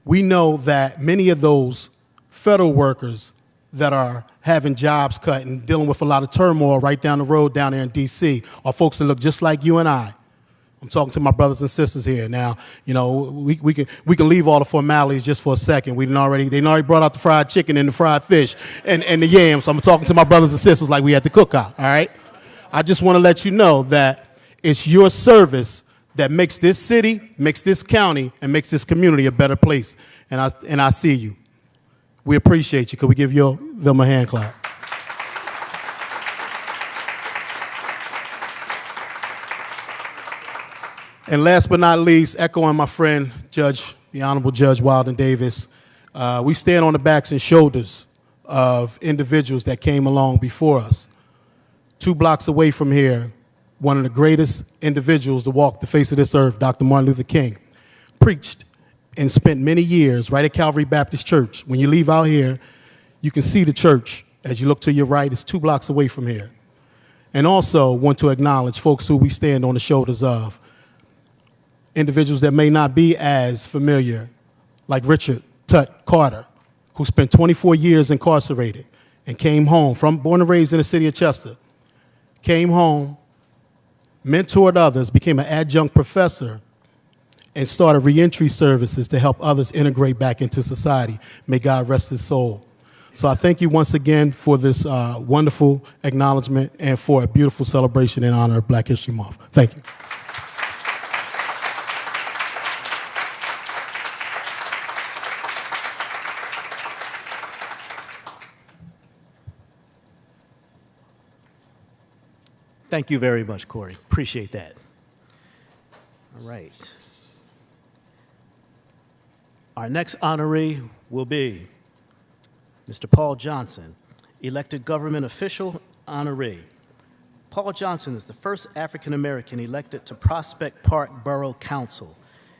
We know that many of those federal workers that are having jobs cut and dealing with a lot of turmoil right down the road down there in D.C. are folks that look just like you and I. I'm talking to my brothers and sisters here. Now, you know, we can leave all the formalities just for a second. They already brought out the fried chicken and the fried fish and the yams. So I'm talking to my brothers and sisters like we at the cookout, all right? I just want to let you know that it's your service that makes this city, makes this county, and makes this community a better place. And I see you. We appreciate you. Could we give them a hand clap? And last but not least, echoing my friend, the Honorable Judge Wilden Davis, we stand on the backs and shoulders of individuals that came along before us. 2 blocks away from here, one of the greatest individuals to walk the face of this earth, Dr. Martin Luther King, preached and spent many years right at Calvary Baptist Church. When you leave out here, you can see the church As you look to your right, it's 2 blocks away from here. And also want to acknowledge folks who we stand on the shoulders of, individuals that may not be as familiar, like Richard Tut Carter, who spent 24 years incarcerated and came home, born and raised in the city of Chester, came home, mentored others, became an adjunct professor, and started reentry services to help others integrate back into society. May God rest his soul. So I thank you once again for this wonderful acknowledgement and for a beautiful celebration in honor of Black History Month. Thank you. Thank you very much, Corey. Appreciate that. All right. Our next honoree will be Mr. Paul Johnson, elected government official honoree. Paul Johnson is the first African American elected to Prospect Park Borough Council.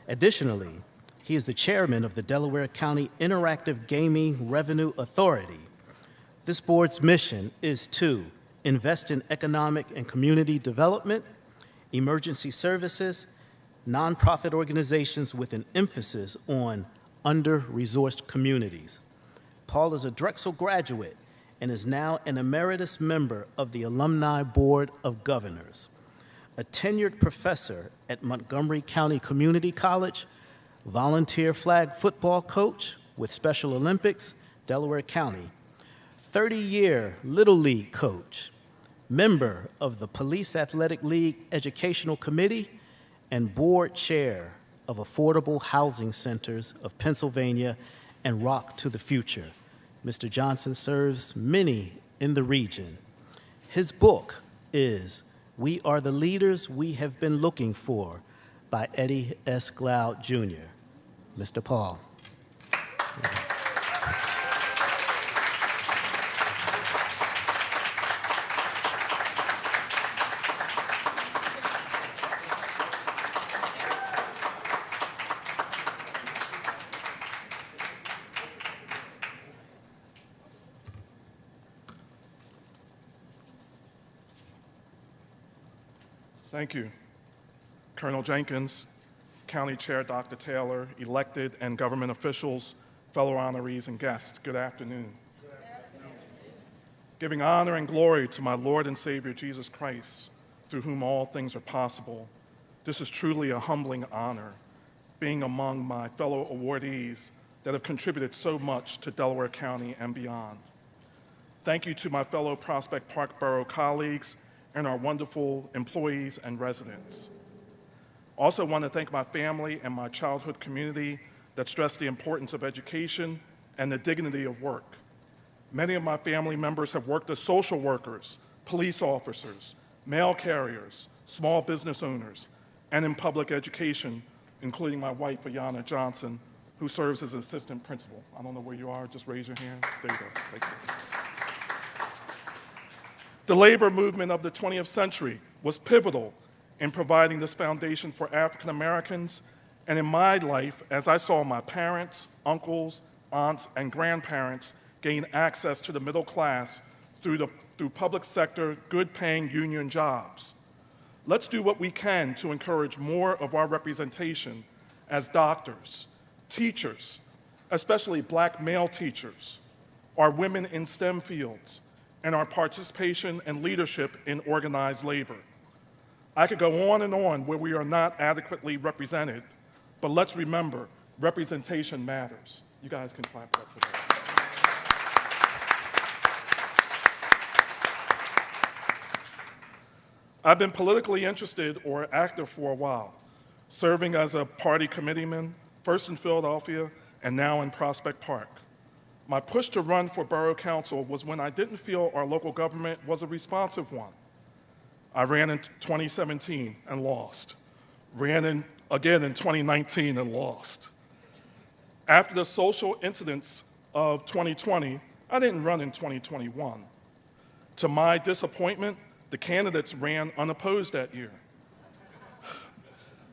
Additionally, he is the chairman of the Delaware County Interactive Gaming Revenue Authority. This board's mission is to invest in economic and community development, emergency services, nonprofit organizations with an emphasis on under-resourced communities. Paul is a Drexel graduate and is now an emeritus member of the Alumni Board of Governors, a tenured professor at Montgomery County Community College, volunteer flag football coach with Special Olympics, Delaware County, 30-year Little League coach, member of the Police Athletic League Educational Committee, and board chair of Affordable Housing Centers of Pennsylvania and Rock to the Future. Mr. Johnson serves many in the region. His book is We Are the Leaders We Have Been Looking For by Eddie S. Glaude, Jr. Mr. Paul. Thank you. Colonel Jenkins, County Chair Dr. Taylor, elected and government officials, fellow honorees and guests, good afternoon. Good afternoon. Giving honor and glory to my Lord and Savior Jesus Christ, through whom all things are possible, this is truly a humbling honor, being among my fellow awardees that have contributed so much to Delaware County and beyond. Thank you to my fellow Prospect Park Borough colleagues and our wonderful employees and residents. Also want to thank my family and my childhood community that stress the importance of education and the dignity of work. Many of my family members have worked as social workers, police officers, mail carriers, small business owners, and in public education, including my wife, Ayanna Johnson, who serves as assistant principal. I don't know where you are, just raise your hand. There you go. Thank you. The labor movement of the 20th century was pivotal in providing this foundation for African Americans, and in my life, as I saw my parents, uncles, aunts, and grandparents gain access to the middle class through public sector, good-paying union jobs. Let's do what we can to encourage more of our representation as doctors, teachers, especially Black male teachers, our women in STEM fields, and our participation and leadership in organized labor. I could go on and on where we are not adequately represented, but let's remember, representation matters. You guys can clap up for that. I've been politically interested or active for a while, serving as a party committeeman, first in Philadelphia and now in Prospect Park. My push to run for borough council was when I didn't feel our local government was a responsive one. I ran in 2017 and lost. Ran again in 2019 and lost. After the social incidents of 2020, I didn't run in 2021. To my disappointment, the candidates ran unopposed that year.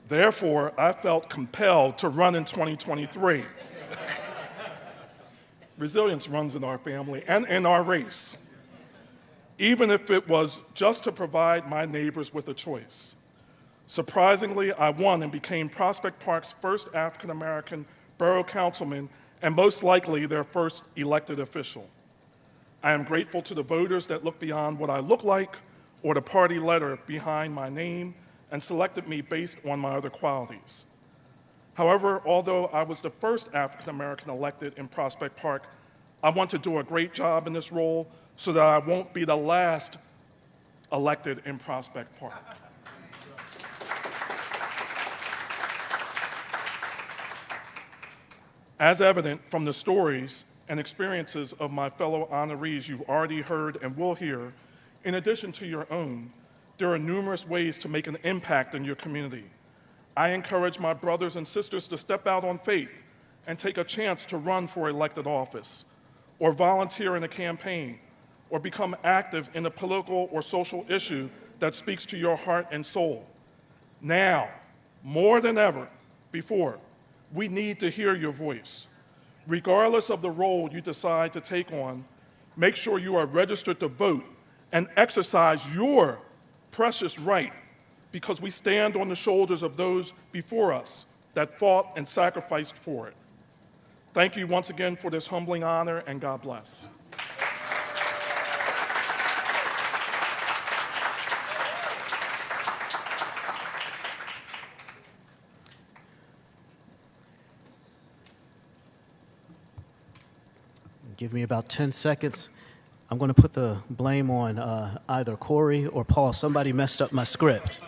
Therefore, I felt compelled to run in 2023. Resilience runs in our family and in our race. even if it was just to provide my neighbors with a choice. Surprisingly, I won and became Prospect Park's first African-American borough councilman and most likely their first elected official. I am grateful to the voters that looked beyond what I look like or the party letter behind my name and selected me based on my other qualities. However, although I was the first African-American elected in Prospect Park, I want to do a great job in this role so that I won't be the last elected in Prospect Park. As evident from the stories and experiences of my fellow honorees you've already heard and will hear, in addition to your own, there are numerous ways to make an impact in your community. I encourage my brothers and sisters to step out on faith and take a chance to run for elected office, or volunteer in a campaign, or become active in a political or social issue that speaks to your heart and soul. Now, more than ever before, we need to hear your voice. Regardless of the role you decide to take on, make sure you are registered to vote and exercise your precious right, because we stand on the shoulders of those before us that fought and sacrificed for it. Thank you once again for this humbling honor, and God bless. Give me about 10 seconds. I'm going to put the blame on either Corey or Paul. Somebody messed up my script.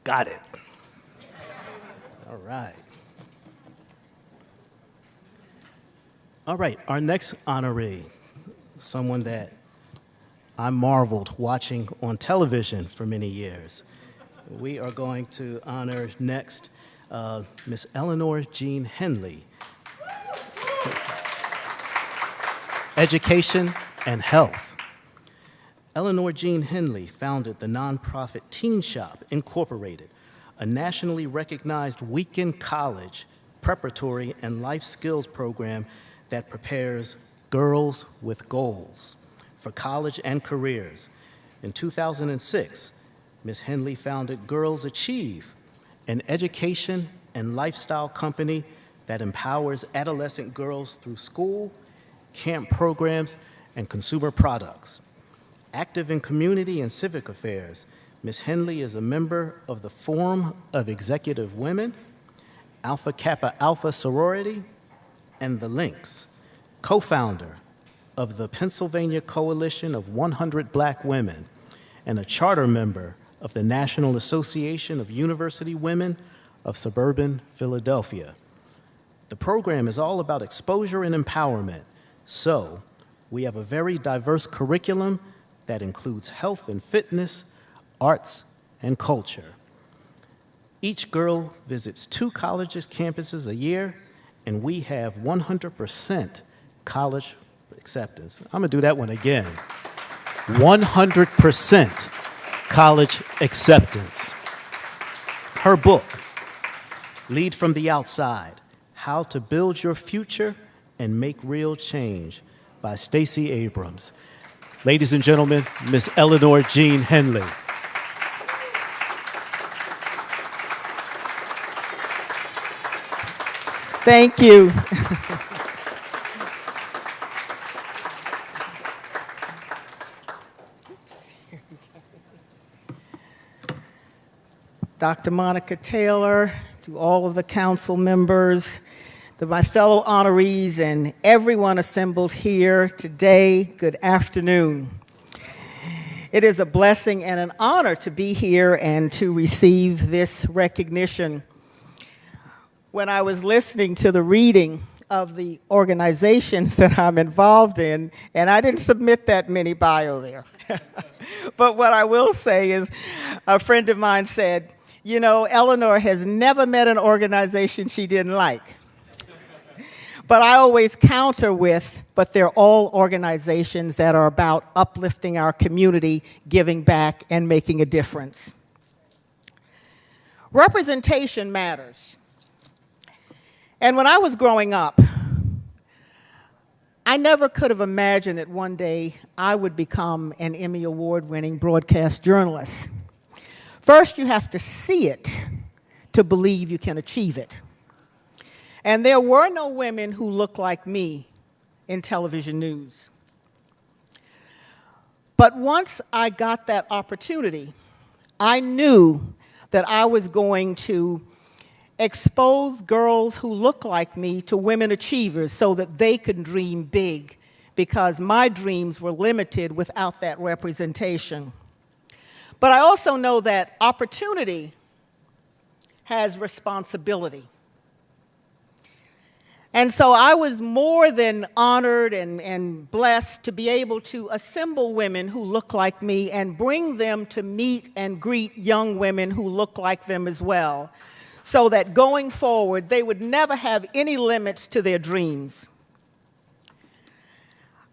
Got it. All right. All right, our next honoree, someone that I marveled watching on television for many years. We are going to honor next Miss Eleanor Jean Henley. Education and health. Eleanor Jean Henley founded the nonprofit Teen Shop Incorporated, a nationally recognized weekend college, preparatory, and life skills program that prepares girls with goals for college and careers. In 2006, Ms. Henley founded Girls Achieve, an education and lifestyle company that empowers adolescent girls through school, camp programs, and consumer products. Active in community and civic affairs, Ms. Henley is a member of the Forum of Executive Women, Alpha Kappa Alpha Sorority, and the Lynx, co-founder of the Pennsylvania Coalition of 100 Black Women, and a charter member of the National Association of University Women of Suburban Philadelphia. The program is all about exposure and empowerment, so we have a very diverse curriculum that includes health and fitness, arts, and culture. Each girl visits 2 colleges campuses a year, and we have 100% college acceptance. I'm gonna do that one again. 100% college acceptance. Her book, Lead from the Outside, How to Build Your Future and Make Real Change by Stacey Abrams. Ladies and gentlemen, Miss Eleanor Jean Henley. Thank you. Dr. Monica Taylor, to all of the council members, to my fellow honorees, and everyone assembled here today, good afternoon. It is a blessing and an honor to be here and to receive this recognition. When I was listening to the reading of the organizations that I'm involved in, and I didn't submit that many bio there. But what I will say is, a friend of mine said, you know, Eleanor has never met an organization she didn't like. But I always counter with, but they're all organizations that are about uplifting our community, giving back, and making a difference. Representation matters. And when I was growing up, I never could have imagined that one day I would become an Emmy Award-winning broadcast journalist. First, you have to see it to believe you can achieve it. And there were no women who looked like me in television news. But once I got that opportunity, I knew that I was going to expose girls who look like me to women achievers so that they could dream big, because my dreams were limited without that representation. But I also know that opportunity has responsibility. And so I was more than honored and blessed to be able to assemble women who look like me and bring them to meet and greet young women who look like them as well, so that going forward, they would never have any limits to their dreams.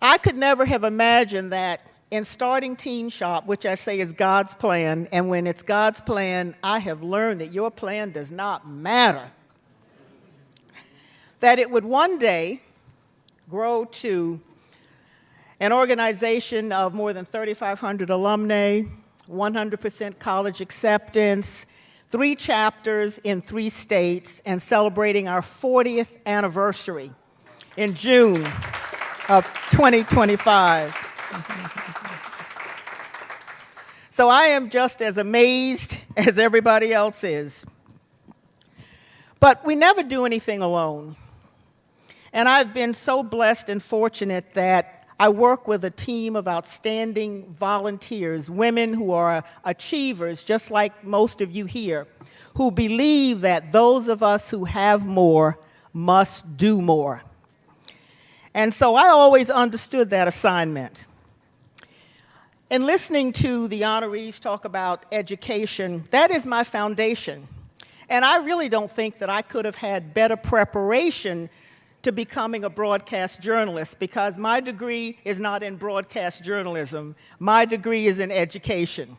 I could never have imagined that in starting Teen Shop, which I say is God's plan, and when it's God's plan, I have learned that your plan does not matter, that it would one day grow to an organization of more than 3,500 alumni, 100% college acceptance, 3 chapters in 3 states, and celebrating our 40th anniversary in June of 2025. So I am just as amazed as everybody else is. But we never do anything alone. And I've been so blessed and fortunate that I work with a team of outstanding volunteers, women who are achievers, just like most of you here, who believe that those of us who have more must do more. And so I always understood that assignment. In listening to the honorees talk about education, that is my foundation. And I really don't think that I could have had better preparation to becoming a broadcast journalist, because my degree is not in broadcast journalism. My degree is in education.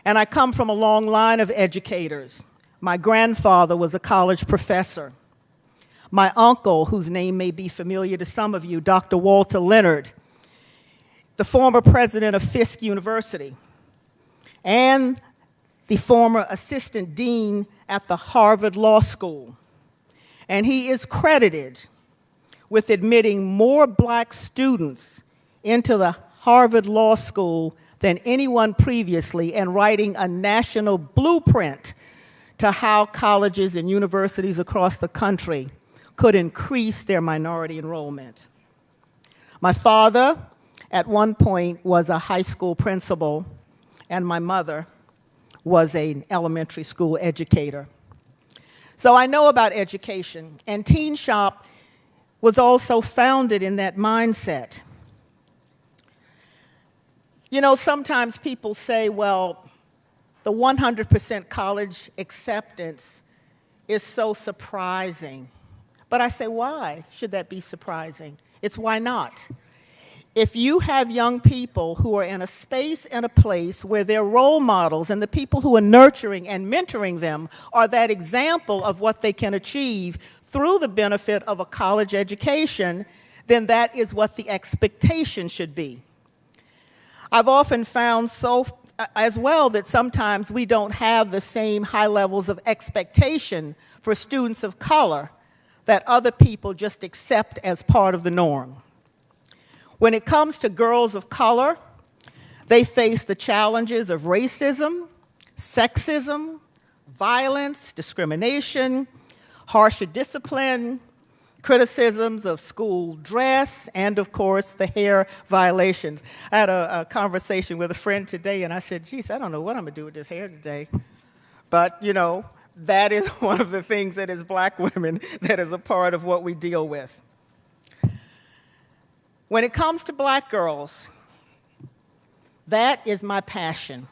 And I come from a long line of educators. My grandfather was a college professor. My uncle, whose name may be familiar to some of you, Dr. Walter Leonard, the former president of Fisk University, and the former assistant dean at the Harvard Law School. And he is credited with admitting more black students into the Harvard Law School than anyone previously, and writing a national blueprint to how colleges and universities across the country could increase their minority enrollment. My father, at one point, was a high school principal, and my mother was an elementary school educator. So I know about education, and Teen Shop was also founded in that mindset. You know, sometimes people say, well, the 100% college acceptance is so surprising. But I say, why should that be surprising? It's why not. If you have young people who are in a space and a place where their role models and the people who are nurturing and mentoring them are that example of what they can achieve through the benefit of a college education, then that is what the expectation should be. I've often found as well that sometimes we don't have the same high levels of expectation for students of color that other people just accept as part of the norm. When it comes to girls of color, they face the challenges of racism, sexism, violence, discrimination, harsher discipline, criticisms of school dress, and of course, the hair violations. I had a conversation with a friend today, and I said, geez, I don't know what I'm gonna do with this hair today. But, you know, that is one of the things that as black women, that is a part of what we deal with. When it comes to black girls, that is my passion.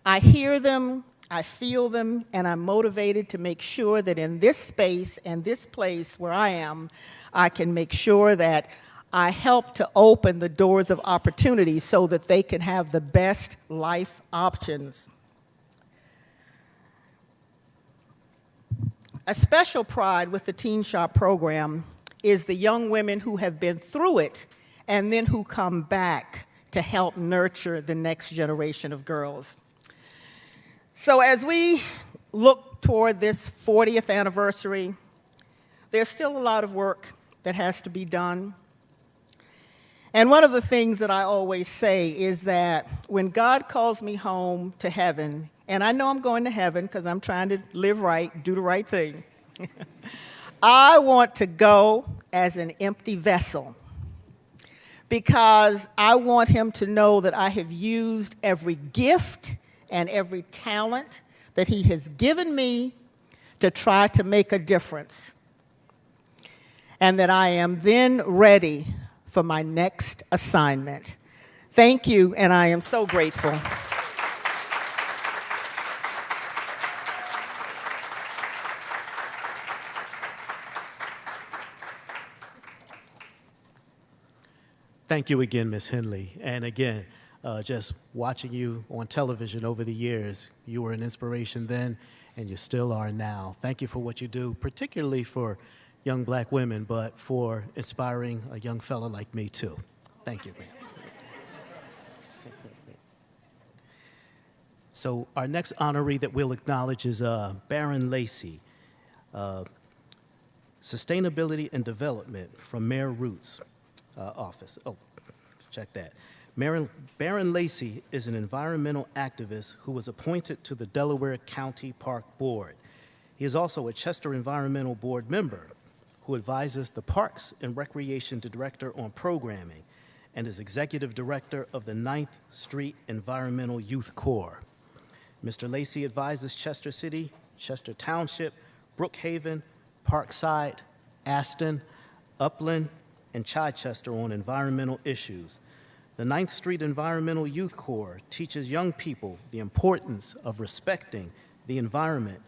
I hear them, I feel them, and I'm motivated to make sure that in this space and this place where I am, I can make sure that I help to open the doors of opportunity so that they can have the best life options. A special pride with the Teen Shop program is the young women who have been through it and then who come back to help nurture the next generation of girls. So as we look toward this 40th anniversary, there's still a lot of work that has to be done. And one of the things that I always say is that when God calls me home to heaven, and I know I'm going to heaven because I'm trying to live right, do the right thing, I want to go as an empty vessel because I want him to know that I have used every gift and every talent that he has given me to try to make a difference, and that I am then ready for my next assignment. Thank you, and I am so grateful. Thank you again, Ms. Henley. And again, just watching you on television over the years, you were an inspiration then, and you still are now. Thank you for what you do, particularly for young black women, but for inspiring a young fella like me, too. Thank you, ma'am. So our next honoree that we'll acknowledge is Baron Lacey, Sustainability and Development from Mayor Root's office. Oh, check that. Baron Lacey is an environmental activist who was appointed to the Delaware County Park Board. He is also a Chester Environmental Board member who advises the Parks and Recreation Director on programming and is executive director of the 9th Street Environmental Youth Corps. Mr. Lacey advises Chester City, Chester Township, Brookhaven, Parkside, Aston, Upland, and Chichester on environmental issues. The 9th Street Environmental Youth Corps teaches young people the importance of respecting the environment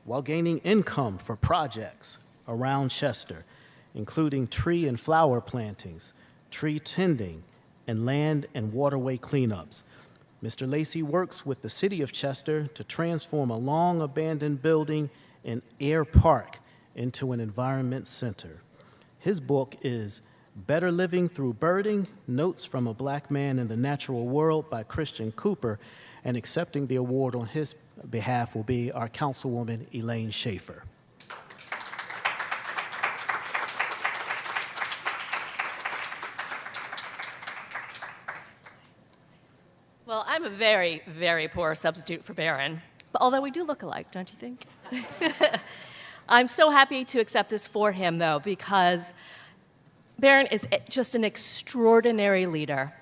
while gaining income for projects around Chester, including tree and flower plantings, tree tending, and land and waterway cleanups. Mr. Lacey works with the City of Chester to transform a long-abandoned building in Air Park into an environment center. His book is Better Living Through Birding, Notes from a Black Man in the Natural World by Christian Cooper, and accepting the award on his behalf will be our Councilwoman Elaine Schaefer. Well, I'm a very, very poor substitute for Baron, but although we do look alike, don't you think? I'm so happy to accept this for him, though, because Baron is just an extraordinary leader,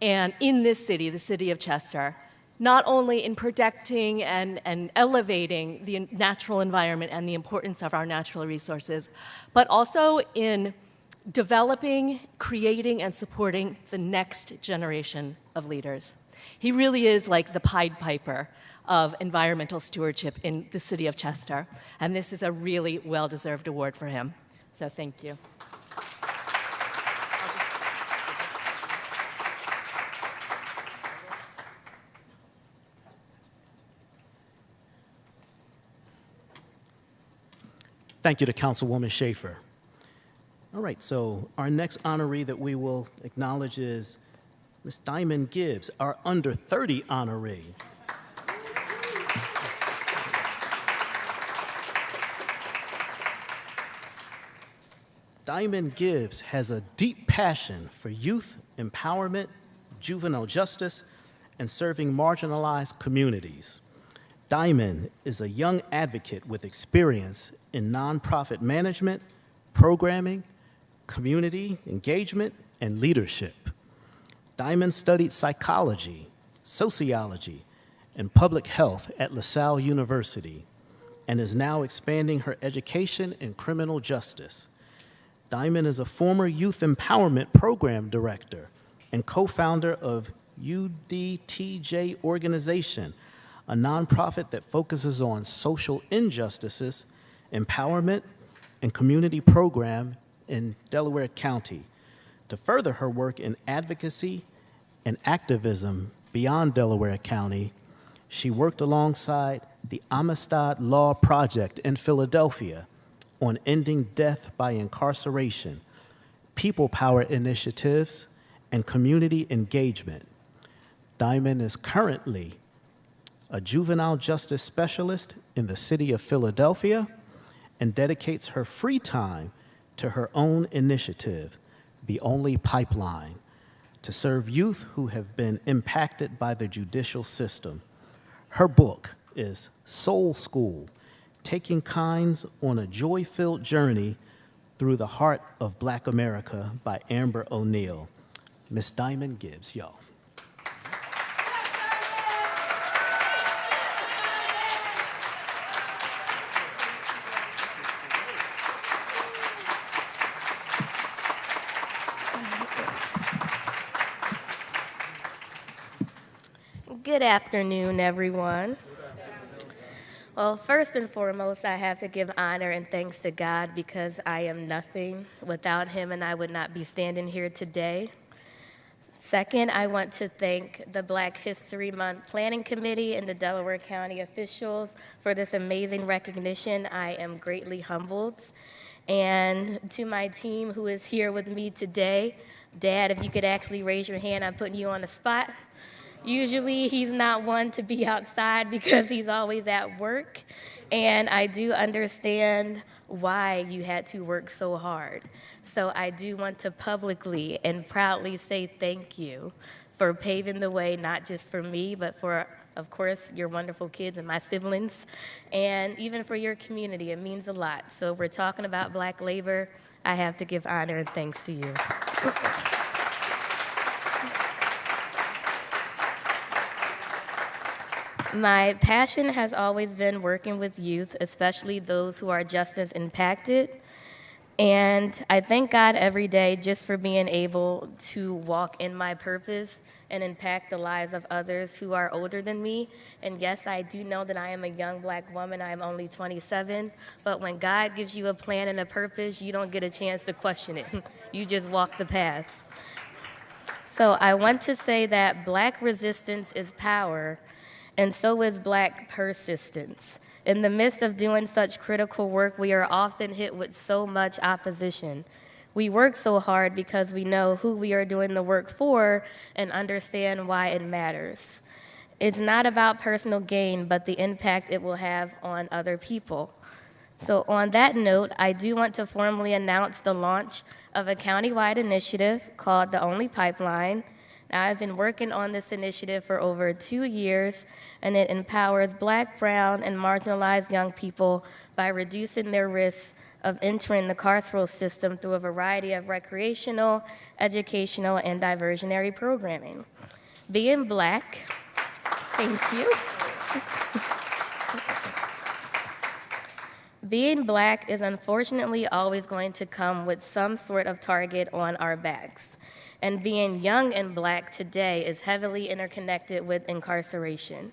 and in this city, the city of Chester, not only in protecting and elevating the natural environment and the importance of our natural resources, but also in developing, creating, and supporting the next generation of leaders. He really is like the Pied Piper of environmental stewardship in the city of Chester, and this is a really well-deserved award for him. So thank you. Thank you to Councilwoman Schaefer. All right, so our next honoree that we will acknowledge is Ms. Diamond Gibbs, our under 30 honoree. Diamond Gibbs has a deep passion for youth empowerment, juvenile justice, and serving marginalized communities. Diamond is a young advocate with experience in nonprofit management, programming, community engagement, and leadership. Diamond studied psychology, sociology, and public health at LaSalle University. and is now expanding her education in criminal justice. Diamond is a former Youth Empowerment Program Director and co-founder of UDTJ Organization, a nonprofit that focuses on social injustices, empowerment, and community program in Delaware County. To further her work in advocacy and activism beyond Delaware County, she worked alongside the Amistad Law Project in Philadelphia on ending death by incarceration, people power initiatives, and community engagement. Diamond is currently a juvenile justice specialist in the city of Philadelphia and dedicates her free time to her own initiative, The Only Pipeline, to serve youth who have been impacted by the judicial system. Her book is Soul School, Taking Kinds on a Joy-Filled Journey Through the Heart of Black America by Amber O'Neill. Miss Diamond Gibbs, y'all. Good afternoon, everyone. Well, first and foremost, I have to give honor and thanks to God because I am nothing without him and I would not be standing here today. Second, I want to thank the Black History Month Planning Committee and the Delaware County officials for this amazing recognition. I am greatly humbled. And to my team who is here with me today, Dad, if you could actually raise your hand, I'm putting you on the spot. Usually he's not one to be outside because he's always at work, and I do understand why you had to work so hard. So I do want to publicly and proudly say thank you for paving the way, not just for me, but for, of course, your wonderful kids and my siblings, and even for your community. It means a lot. So if we're talking about Black labor, I have to give honor and thanks to you. My passion has always been working with youth, especially those who are justice impacted. And I thank God every day just for being able to walk in my purpose and impact the lives of others who are older than me. And yes, I do know that I am a young Black woman. I am only 27. But when God gives you a plan and a purpose, you don't get a chance to question it. You just walk the path. So I want to say that Black resistance is power, and so is Black persistence. In the midst of doing such critical work, we are often hit with so much opposition. We work so hard because we know who we are doing the work for and understand why it matters. It's not about personal gain, but the impact it will have on other people. So on that note, I do want to formally announce the launch of a countywide initiative called The Only Pipeline. Now, I've been working on this initiative for over 2 years, and it empowers Black, brown, and marginalized young people by reducing their risks of entering the carceral system through a variety of recreational, educational, and diversionary programming. Being Black, thank you. Being Black is unfortunately always going to come with some sort of target on our backs. And being young and Black today is heavily interconnected with incarceration.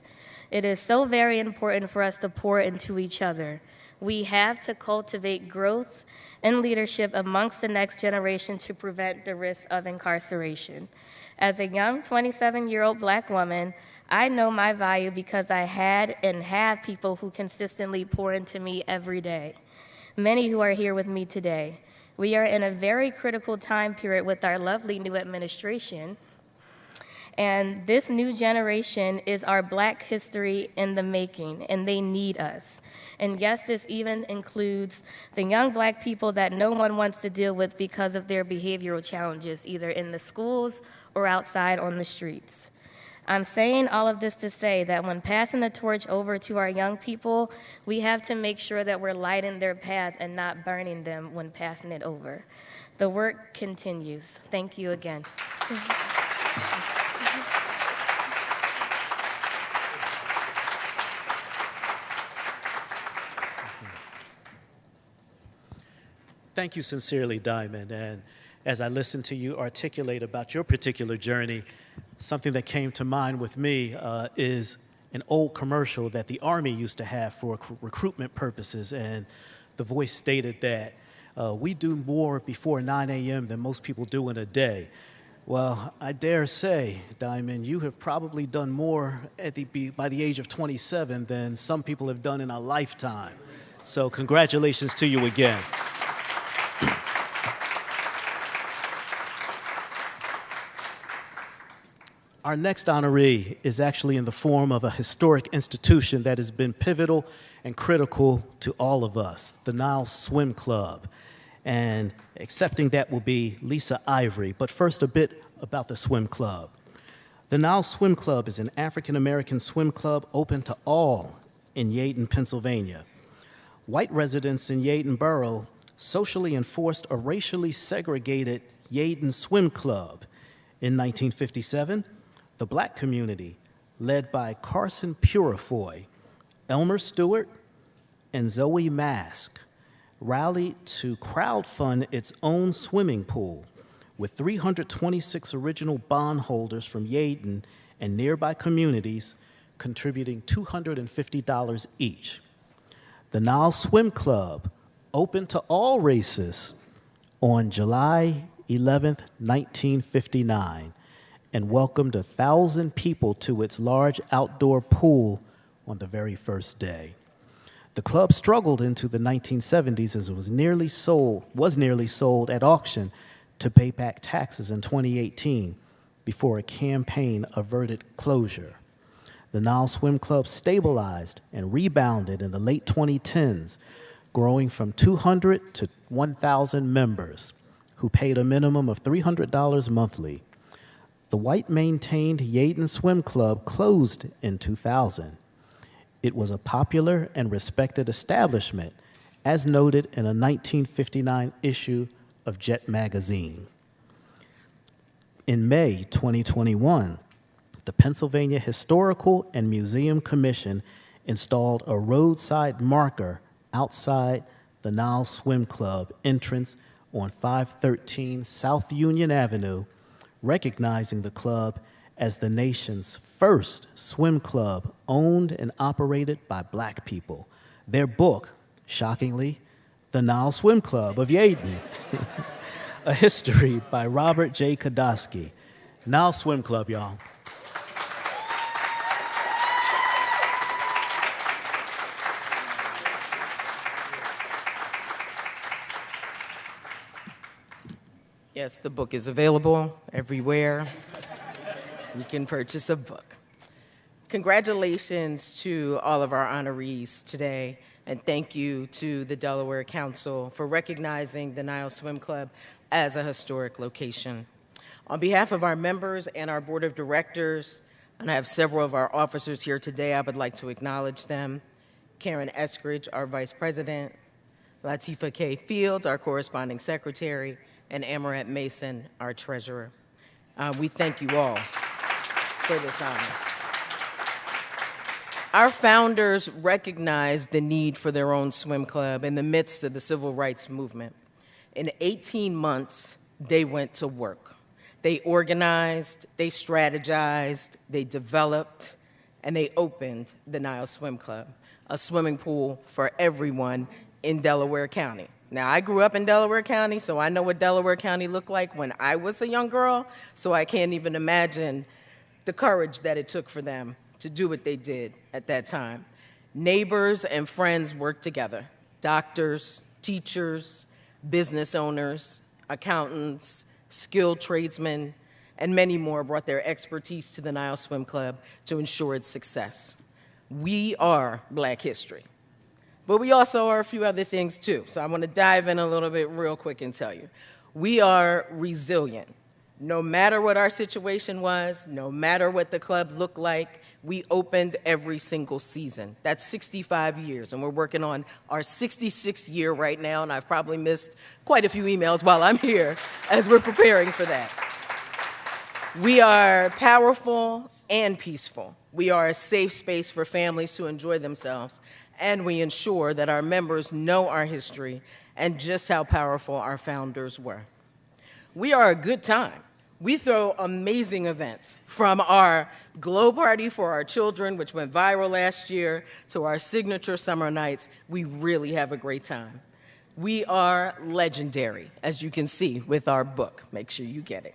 It is so very important for us to pour into each other. We have to cultivate growth and leadership amongst the next generation to prevent the risk of incarceration. As a young 27-year-old Black woman, I know my value because I had and have people who consistently pour into me every day. Many who are here with me today. We are in a very critical time period with our lovely new administration, and this new generation is our Black history in the making, and they need us. And yes, this even includes the young Black people that no one wants to deal with because of their behavioral challenges, either in the schools or outside on the streets. I'm saying all of this to say that when passing the torch over to our young people, we have to make sure that we're lighting their path and not burning them when passing it over. The work continues. Thank you again. Thank you sincerely, Diamond. And as I listened to you articulate about your particular journey, something that came to mind with me is an old commercial that the Army used to have for recruitment purposes. And the voice stated that we do more before 9 a.m. than most people do in a day. Well, I dare say, Diamond, you have probably done more by the age of 27 than some people have done in a lifetime. So congratulations to you again. Our next honoree is actually in the form of a historic institution that has been pivotal and critical to all of us, the Niles Swim Club. And accepting that will be Lisa Ivory. But first, a bit about the swim club. The Niles Swim Club is an African-American swim club open to all in Yeadon, Pennsylvania. White residents in Yeadon Borough socially enforced a racially segregated Yeadon Swim Club. In 1957, the black community, led by Carson Purifoy, Elmer Stewart, and Zoe Mask, rallied to crowdfund its own swimming pool, with 326 original bondholders from Yeadon and nearby communities contributing $250 each. The Niles Swim Club opened to all races on July 11, 1959, and welcomed 1,000 people to its large outdoor pool on the very first day. The club struggled into the 1970s as it was nearly sold at auction to pay back taxes in 2018 before a campaign averted closure. The Niles Swim Club stabilized and rebounded in the late 2010s, growing from 200 to 1,000 members who paid a minimum of $300 monthly. The white-maintained Yeadon Swim Club closed in 2000. It was a popular and respected establishment, as noted in a 1959 issue of Jet magazine. In May 2021, the Pennsylvania Historical and Museum Commission installed a roadside marker outside the Niles Swim Club entrance on 513 South Union Avenue, recognizing the club as the nation's first swim club owned and operated by black people. Their book, shockingly, The Niles Swim Club of Yeadon, a history by Robert J. Kodosky. Niles Swim Club, y'all. Yes, the book is available everywhere. You can purchase a book. Congratulations to all of our honorees today, and thank you to the Delaware Council for recognizing the Niles Swim Club as a historic location. On behalf of our members and our board of directors, and I have several of our officers here today, I would like to acknowledge them. Karen Eskridge, our vice president, Latifah K. Fields, our corresponding secretary, and Amaret Mason, our treasurer. We thank you all for this honor. Our founders recognized the need for their own swim club in the midst of the civil rights movement. In 18 months, they went to work. They organized, they strategized, they developed, and they opened the Niles Swim Club, a swimming pool for everyone in Delaware County. Now, I grew up in Delaware County, so I know what Delaware County looked like when I was a young girl, so I can't even imagine the courage that it took for them to do what they did at that time. Neighbors and friends worked together. Doctors, teachers, business owners, accountants, skilled tradesmen, and many more brought their expertise to the Niles Swim Club to ensure its success. We are Black history. But we also are a few other things too. So I want to dive in a little bit real quick and tell you. We are resilient. No matter what our situation was, no matter what the club looked like, we opened every single season. That's 65 years, and we're working on our 66th year right now, and I've probably missed quite a few emails while I'm here as we're preparing for that. We are powerful and peaceful. We are a safe space for families to enjoy themselves, and we ensure that our members know our history and just how powerful our founders were. We are a good time. We throw amazing events, from our glow party for our children, which went viral last year, to our signature summer nights. We really have a great time. We are legendary, as you can see with our book. Make sure you get it.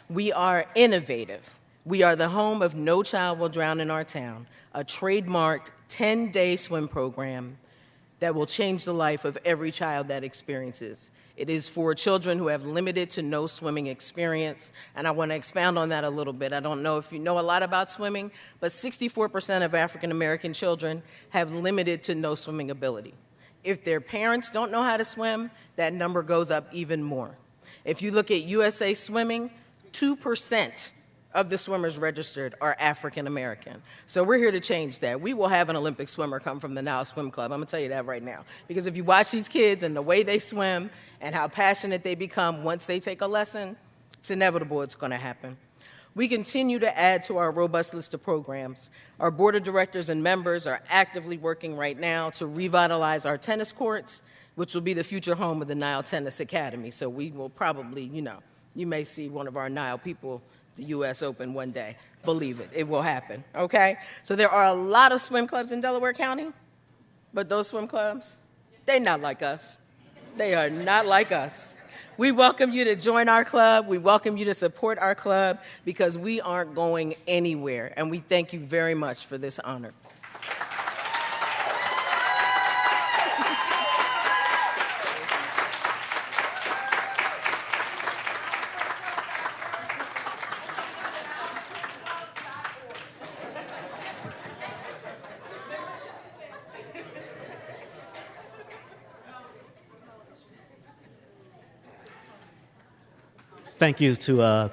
We are innovative. We are the home of No Child Will Drown in Our Town, a trademarked 10-day swim program that will change the life of every child that experiences. It is for children who have limited to no swimming experience, and I want to expound on that a little bit. I don't know if you know a lot about swimming, but 64% of African American children have limited to no swimming ability. If their parents don't know how to swim, that number goes up even more. If you look at USA Swimming, 2% of the swimmers registered are African American. So we're here to change that. We will have an Olympic swimmer come from the Nile Swim Club. I'm gonna tell you that right now. Because if you watch these kids and the way they swim and how passionate they become once they take a lesson, it's inevitable it's gonna happen. We continue to add to our robust list of programs. Our board of directors and members are actively working right now to revitalize our tennis courts, which will be the future home of the Nile Tennis Academy. So we will probably, you may see one of our Nile people the U.S. Open one day. Believe it, it will happen, okay? So there are a lot of swim clubs in Delaware County, but those swim clubs, they're not like us. They are not like us. We welcome you to join our club. We welcome you to support our club because we aren't going anywhere, and we thank you very much for this honor. Thank you to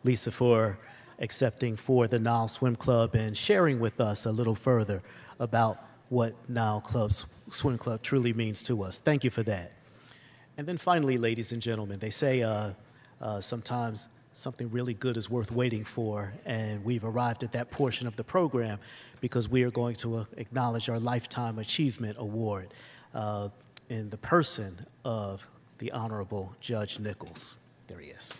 Lisa for accepting for the Nile Swim Club and sharing with us a little further about what Nile Swim Club truly means to us. Thank you for that. And then finally, ladies and gentlemen, they say sometimes something really good is worth waiting for, and we've arrived at that portion of the program because we are going to acknowledge our Lifetime Achievement Award in the person of the Honorable Judge Nichols. There he is.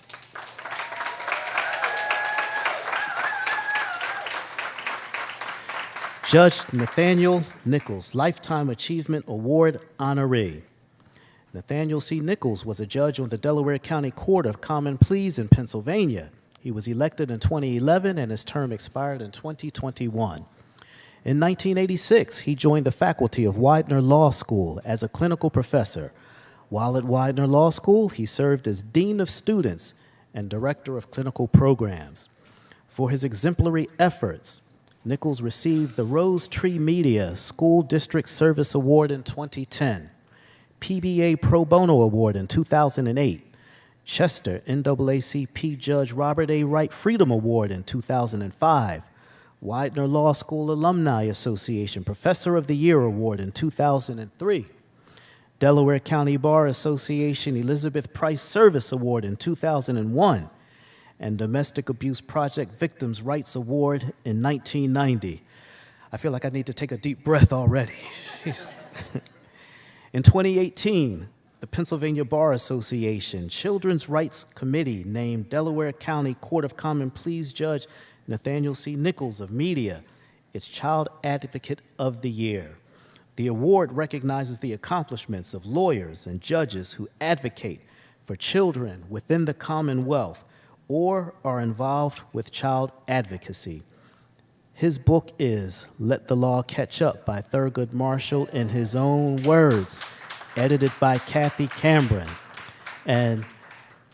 Judge Nathaniel Nichols, Lifetime Achievement Award honoree. Nathaniel C. Nichols was a judge on the Delaware County Court of Common Pleas in Pennsylvania. He was elected in 2011 and his term expired in 2021. In 1986, he joined the faculty of Widener Law School as a clinical professor. While at Widener Law School, he served as Dean of Students and Director of Clinical Programs. For his exemplary efforts, Nichols received the Rose Tree Media School District Service Award in 2010, PBA Pro Bono Award in 2008, Chester NAACP Judge Robert A. Wright Freedom Award in 2005, Widener Law School Alumni Association Professor of the Year Award in 2003, Delaware County Bar Association Elizabeth Price Service Award in 2001, and Domestic Abuse Project Victims' Rights Award in 1990. I feel like I need to take a deep breath already. In 2018, the Pennsylvania Bar Association Children's Rights Committee named Delaware County Court of Common Pleas Judge Nathaniel C. Nichols of Media its Child Advocate of the Year. The award recognizes the accomplishments of lawyers and judges who advocate for children within the Commonwealth or are involved with child advocacy. His book is Let the Law Catch Up by Thurgood Marshall in his own words, edited by Kathy Cameron. And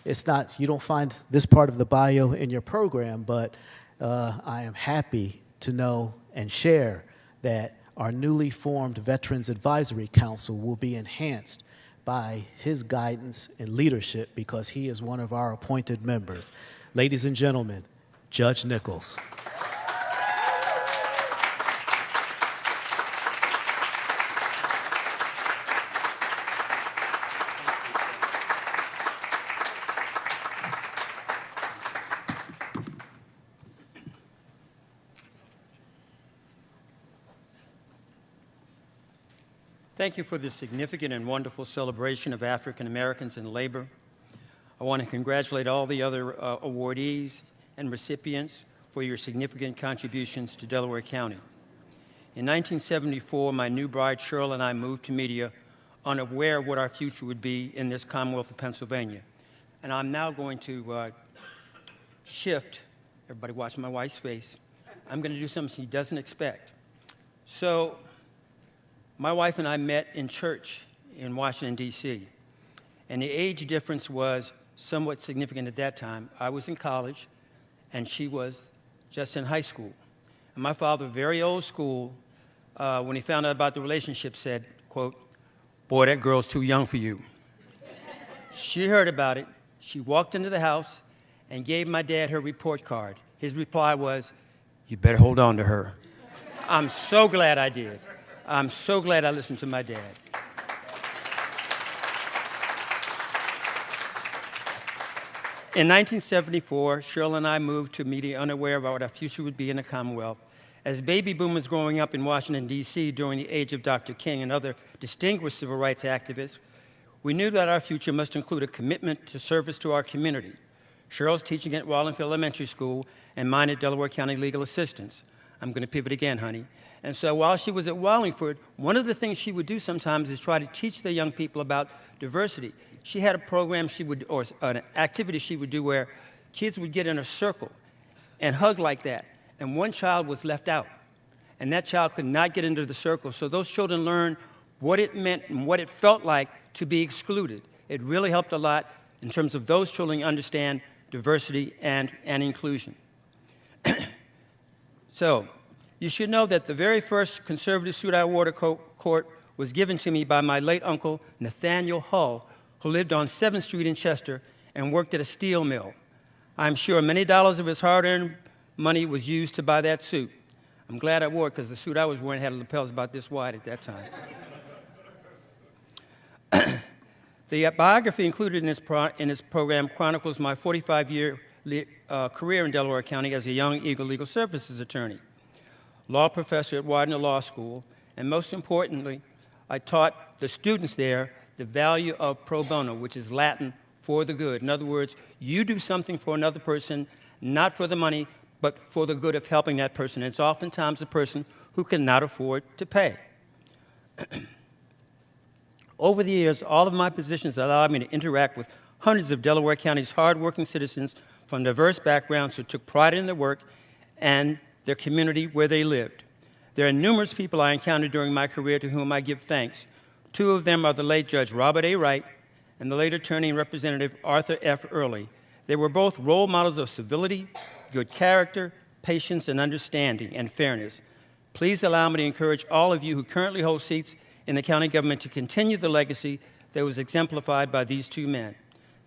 it's not, you don't find this part of the bio in your program, but I am happy to know and share that our newly formed Veterans Advisory Council will be enhanced by his guidance and leadership because he is one of our appointed members. Ladies and gentlemen, Judge Nichols. Thank you for this significant and wonderful celebration of African Americans in labor. I want to congratulate all the other awardees and recipients for your significant contributions to Delaware County. In 1974, my new bride, Cheryl, and I moved to Media unaware of what our future would be in this Commonwealth of Pennsylvania. And I'm now going to shift. Everybody watch my wife's face. I'm going to do something she doesn't expect. So my wife and I met in church in Washington, D.C., and the age difference was somewhat significant at that time. I was in college, and she was just in high school. And my father, very old school, when he found out about the relationship, said, quote, "Boy, that girl's too young for you." She heard about it. She walked into the house and gave my dad her report card. His reply was, "You better hold on to her." I'm so glad I did. I'm so glad I listened to my dad. In 1974, Cheryl and I moved to Media unaware about what our future would be in the Commonwealth. As baby boomers growing up in Washington, D.C. during the age of Dr. King and other distinguished civil rights activists, we knew that our future must include a commitment to service to our community. Cheryl's teaching at Wallingford Elementary School and mine at Delaware County Legal Assistance. I'm going to pivot again, honey. And so while she was at Wallingford, one of the things she would do sometimes is try to teach the young people about diversity. She had a program or an activity she would do where kids would get in a circle and hug like that, and one child was left out, and that child could not get into the circle. So those children learned what it meant and what it felt like to be excluded. It really helped a lot in terms of those children understand diversity and inclusion. So you should know that the very first conservative suit I awarded court was given to me by my late uncle, Nathaniel Hull, who lived on 7th Street in Chester and worked at a steel mill. I'm sure many dollars of his hard-earned money was used to buy that suit. I'm glad I wore it because the suit I was wearing had lapels about this wide at that time. The biography included in this program chronicles my 45-year career in Delaware County as a young Eagle Legal Services attorney, law professor at Widener Law School, and most importantly, I taught the students there the value of pro bono, which is Latin for the good. In other words, you do something for another person, not for the money, but for the good of helping that person. It's oftentimes a person who cannot afford to pay. Over the years, all of my positions allowed me to interact with hundreds of Delaware County's hardworking citizens from diverse backgrounds who took pride in their work and their community where they lived. There are numerous people I encountered during my career to whom I give thanks. Two of them are the late Judge Robert A. Wright and the late Attorney and Representative Arthur F. Early. They were both role models of civility, good character, patience, and understanding, and fairness. Please allow me to encourage all of you who currently hold seats in the county government to continue the legacy that was exemplified by these two men.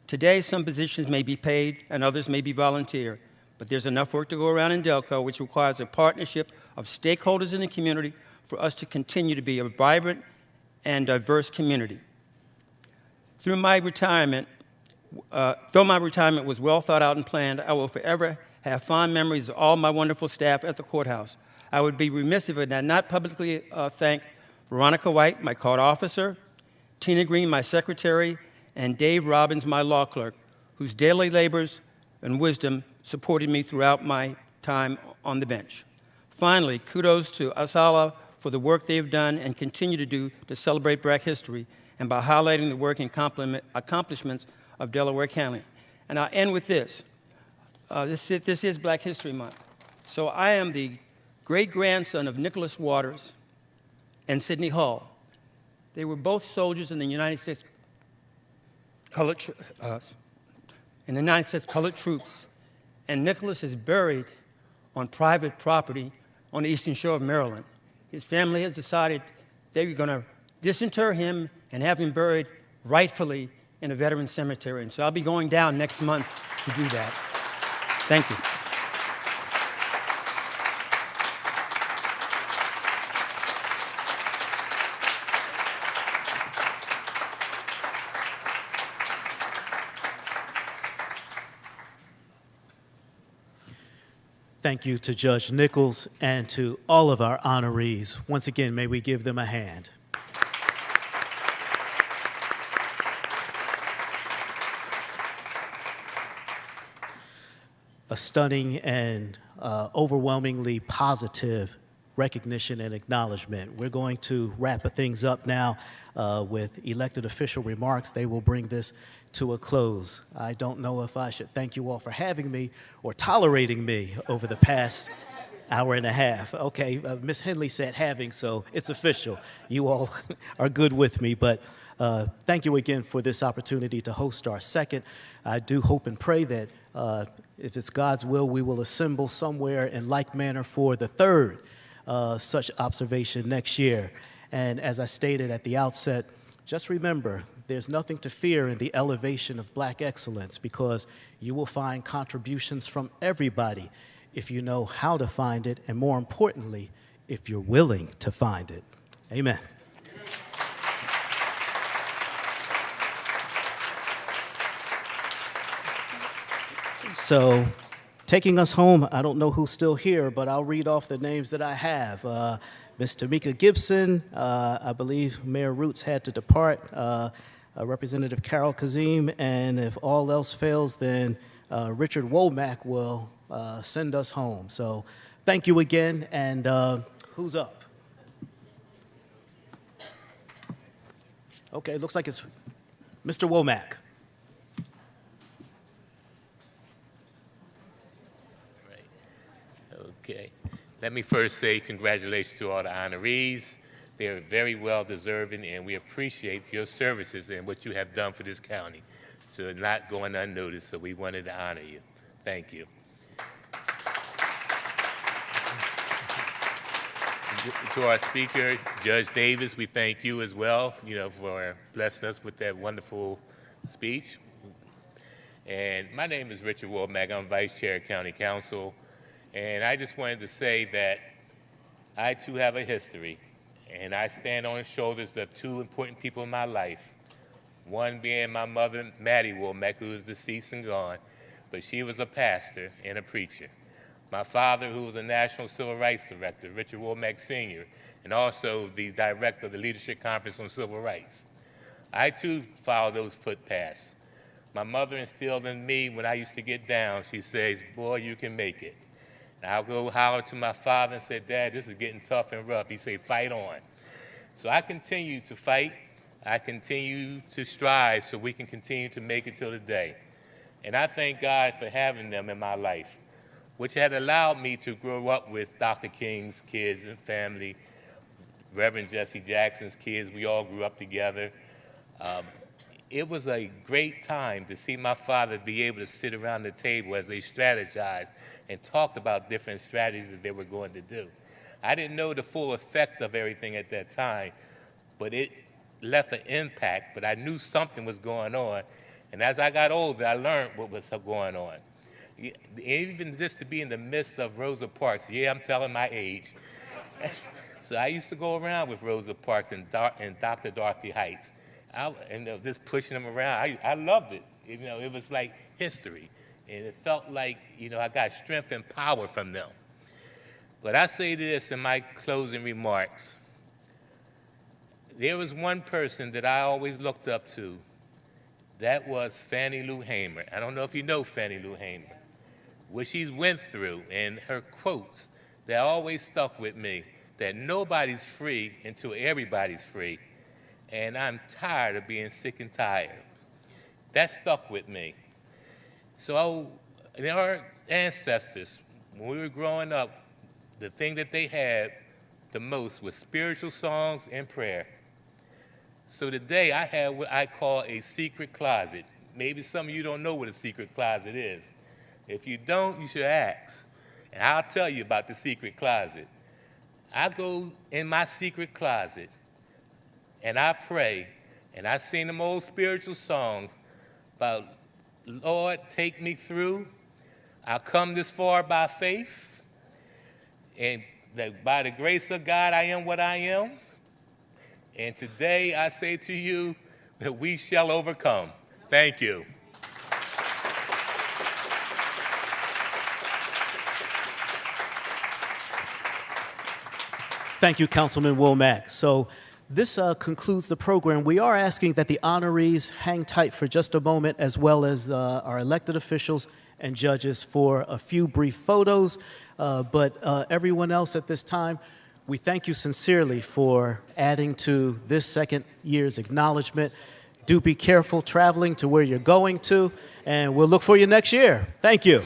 Today, some positions may be paid and others may be volunteer, but there's enough work to go around in Delco, which requires a partnership of stakeholders in the community for us to continue to be a vibrant and diverse community. Though my retirement was well thought out and planned, I will forever have fond memories of all my wonderful staff at the courthouse. I would be remiss if I did not publicly thank Veronica White, my court officer, Tina Green, my secretary, and Dave Robbins, my law clerk, whose daily labors and wisdom supported me throughout my time on the bench. Finally, kudos to Asala for the work they have done and continue to do to celebrate Black history and by highlighting the work and accomplishments of Delaware County. And I'll end with this. This is Black History Month. So I am the great-grandson of Nicholas Waters and Sidney Hall. They were both soldiers in the United States colored troops. And Nicholas is buried on private property on the eastern shore of Maryland. His family has decided they're going to disinter him and have him buried rightfully in a veteran cemetery. And so I'll be going down next month to do that. Thank you. Thank you to Judge Nichols and to all of our honorees. Once again, may we give them a hand. a stunning and overwhelmingly positive recognition and acknowledgement. We're going to wrap things up now with elected official remarks. They will bring this to a close. I don't know if I should thank you all for having me or tolerating me over the past hour and a half. Okay, Ms. Henley said having, so it's official. You all are good with me, but thank you again for this opportunity to host our second. I do hope and pray that if it's God's will, we will assemble somewhere in like manner for the third such observation next year. And as I stated at the outset, just remember, there's nothing to fear in the elevation of Black excellence, because you will find contributions from everybody if you know how to find it, and more importantly, if you're willing to find it. Amen. So, taking us home, I don't know who's still here, but I'll read off the names that I have. Ms. Tamika Gibson, I believe Mayor Roots had to depart, Representative Carol Kazim, and if all else fails, then Richard Womack will send us home. So thank you again, and who's up? Okay, looks like it's Mr. Womack. Okay. Let me first say congratulations to all the honorees. They're very well deserving, and we appreciate your services and what you have done for this county. So not going unnoticed, so we wanted to honor you. Thank you. To our speaker, Judge Davis, we thank you as well, for blessing us with that wonderful speech. And my name is Richard Womack. I'm Vice Chair of County Council. And I just wanted to say that I, too, have a history, and I stand on the shoulders of two important people in my life, one being my mother, Maddie Womack, who is deceased and gone, but she was a pastor and a preacher. My father, who was a National Civil Rights Director, Richard Womack Sr., and also the Director of the Leadership Conference on Civil Rights. I, too, followed those footpaths. My mother instilled in me when I used to get down, she says, boy, you can make it. And I'll go holler to my father and say, Dad, this is getting tough and rough. He said, fight on. So I continue to fight. I continue to strive so we can continue to make it till the day. And I thank God for having them in my life, which had allowed me to grow up with Dr. King's kids and family, Reverend Jesse Jackson's kids. We all grew up together. It was a great time to see my father be able to sit around the table as they strategized and talked about different strategies that they were going to do. I didn't know the full effect of everything at that time, but it left an impact, but I knew something was going on. And as I got older, I learned what was going on. Even just to be in the midst of Rosa Parks, yeah, I'm telling my age. So I used to go around with Rosa Parks and Dr. Dorothy Heights, just pushing them around. I loved it. It was like history. And it felt like, I got strength and power from them. But I say this in my closing remarks. There was one person that I always looked up to. That was Fannie Lou Hamer. I don't know if you know Fannie Lou Hamer. What she's went through and her quotes that always stuck with me, that nobody's free until everybody's free. And I'm tired of being sick and tired. That stuck with me. So our ancestors, when we were growing up, the thing that they had the most was spiritual songs and prayer. So today I have what I call a secret closet. Maybe some of you don't know what a secret closet is. If you don't, you should ask. And I'll tell you about the secret closet. I go in my secret closet and I pray and I sing them old spiritual songs about, Lord, take me through. I'll come this far by faith. And that by the grace of God, I am what I am. And today I say to you that we shall overcome. Thank you. Thank you, Councilman Womack. So this concludes the program. We are asking that the honorees hang tight for just a moment, as well as our elected officials and judges for a few brief photos. But everyone else at this time, we thank you sincerely for adding to this second year's acknowledgement. Do be careful traveling to where you're going to, and we'll look for you next year. Thank you.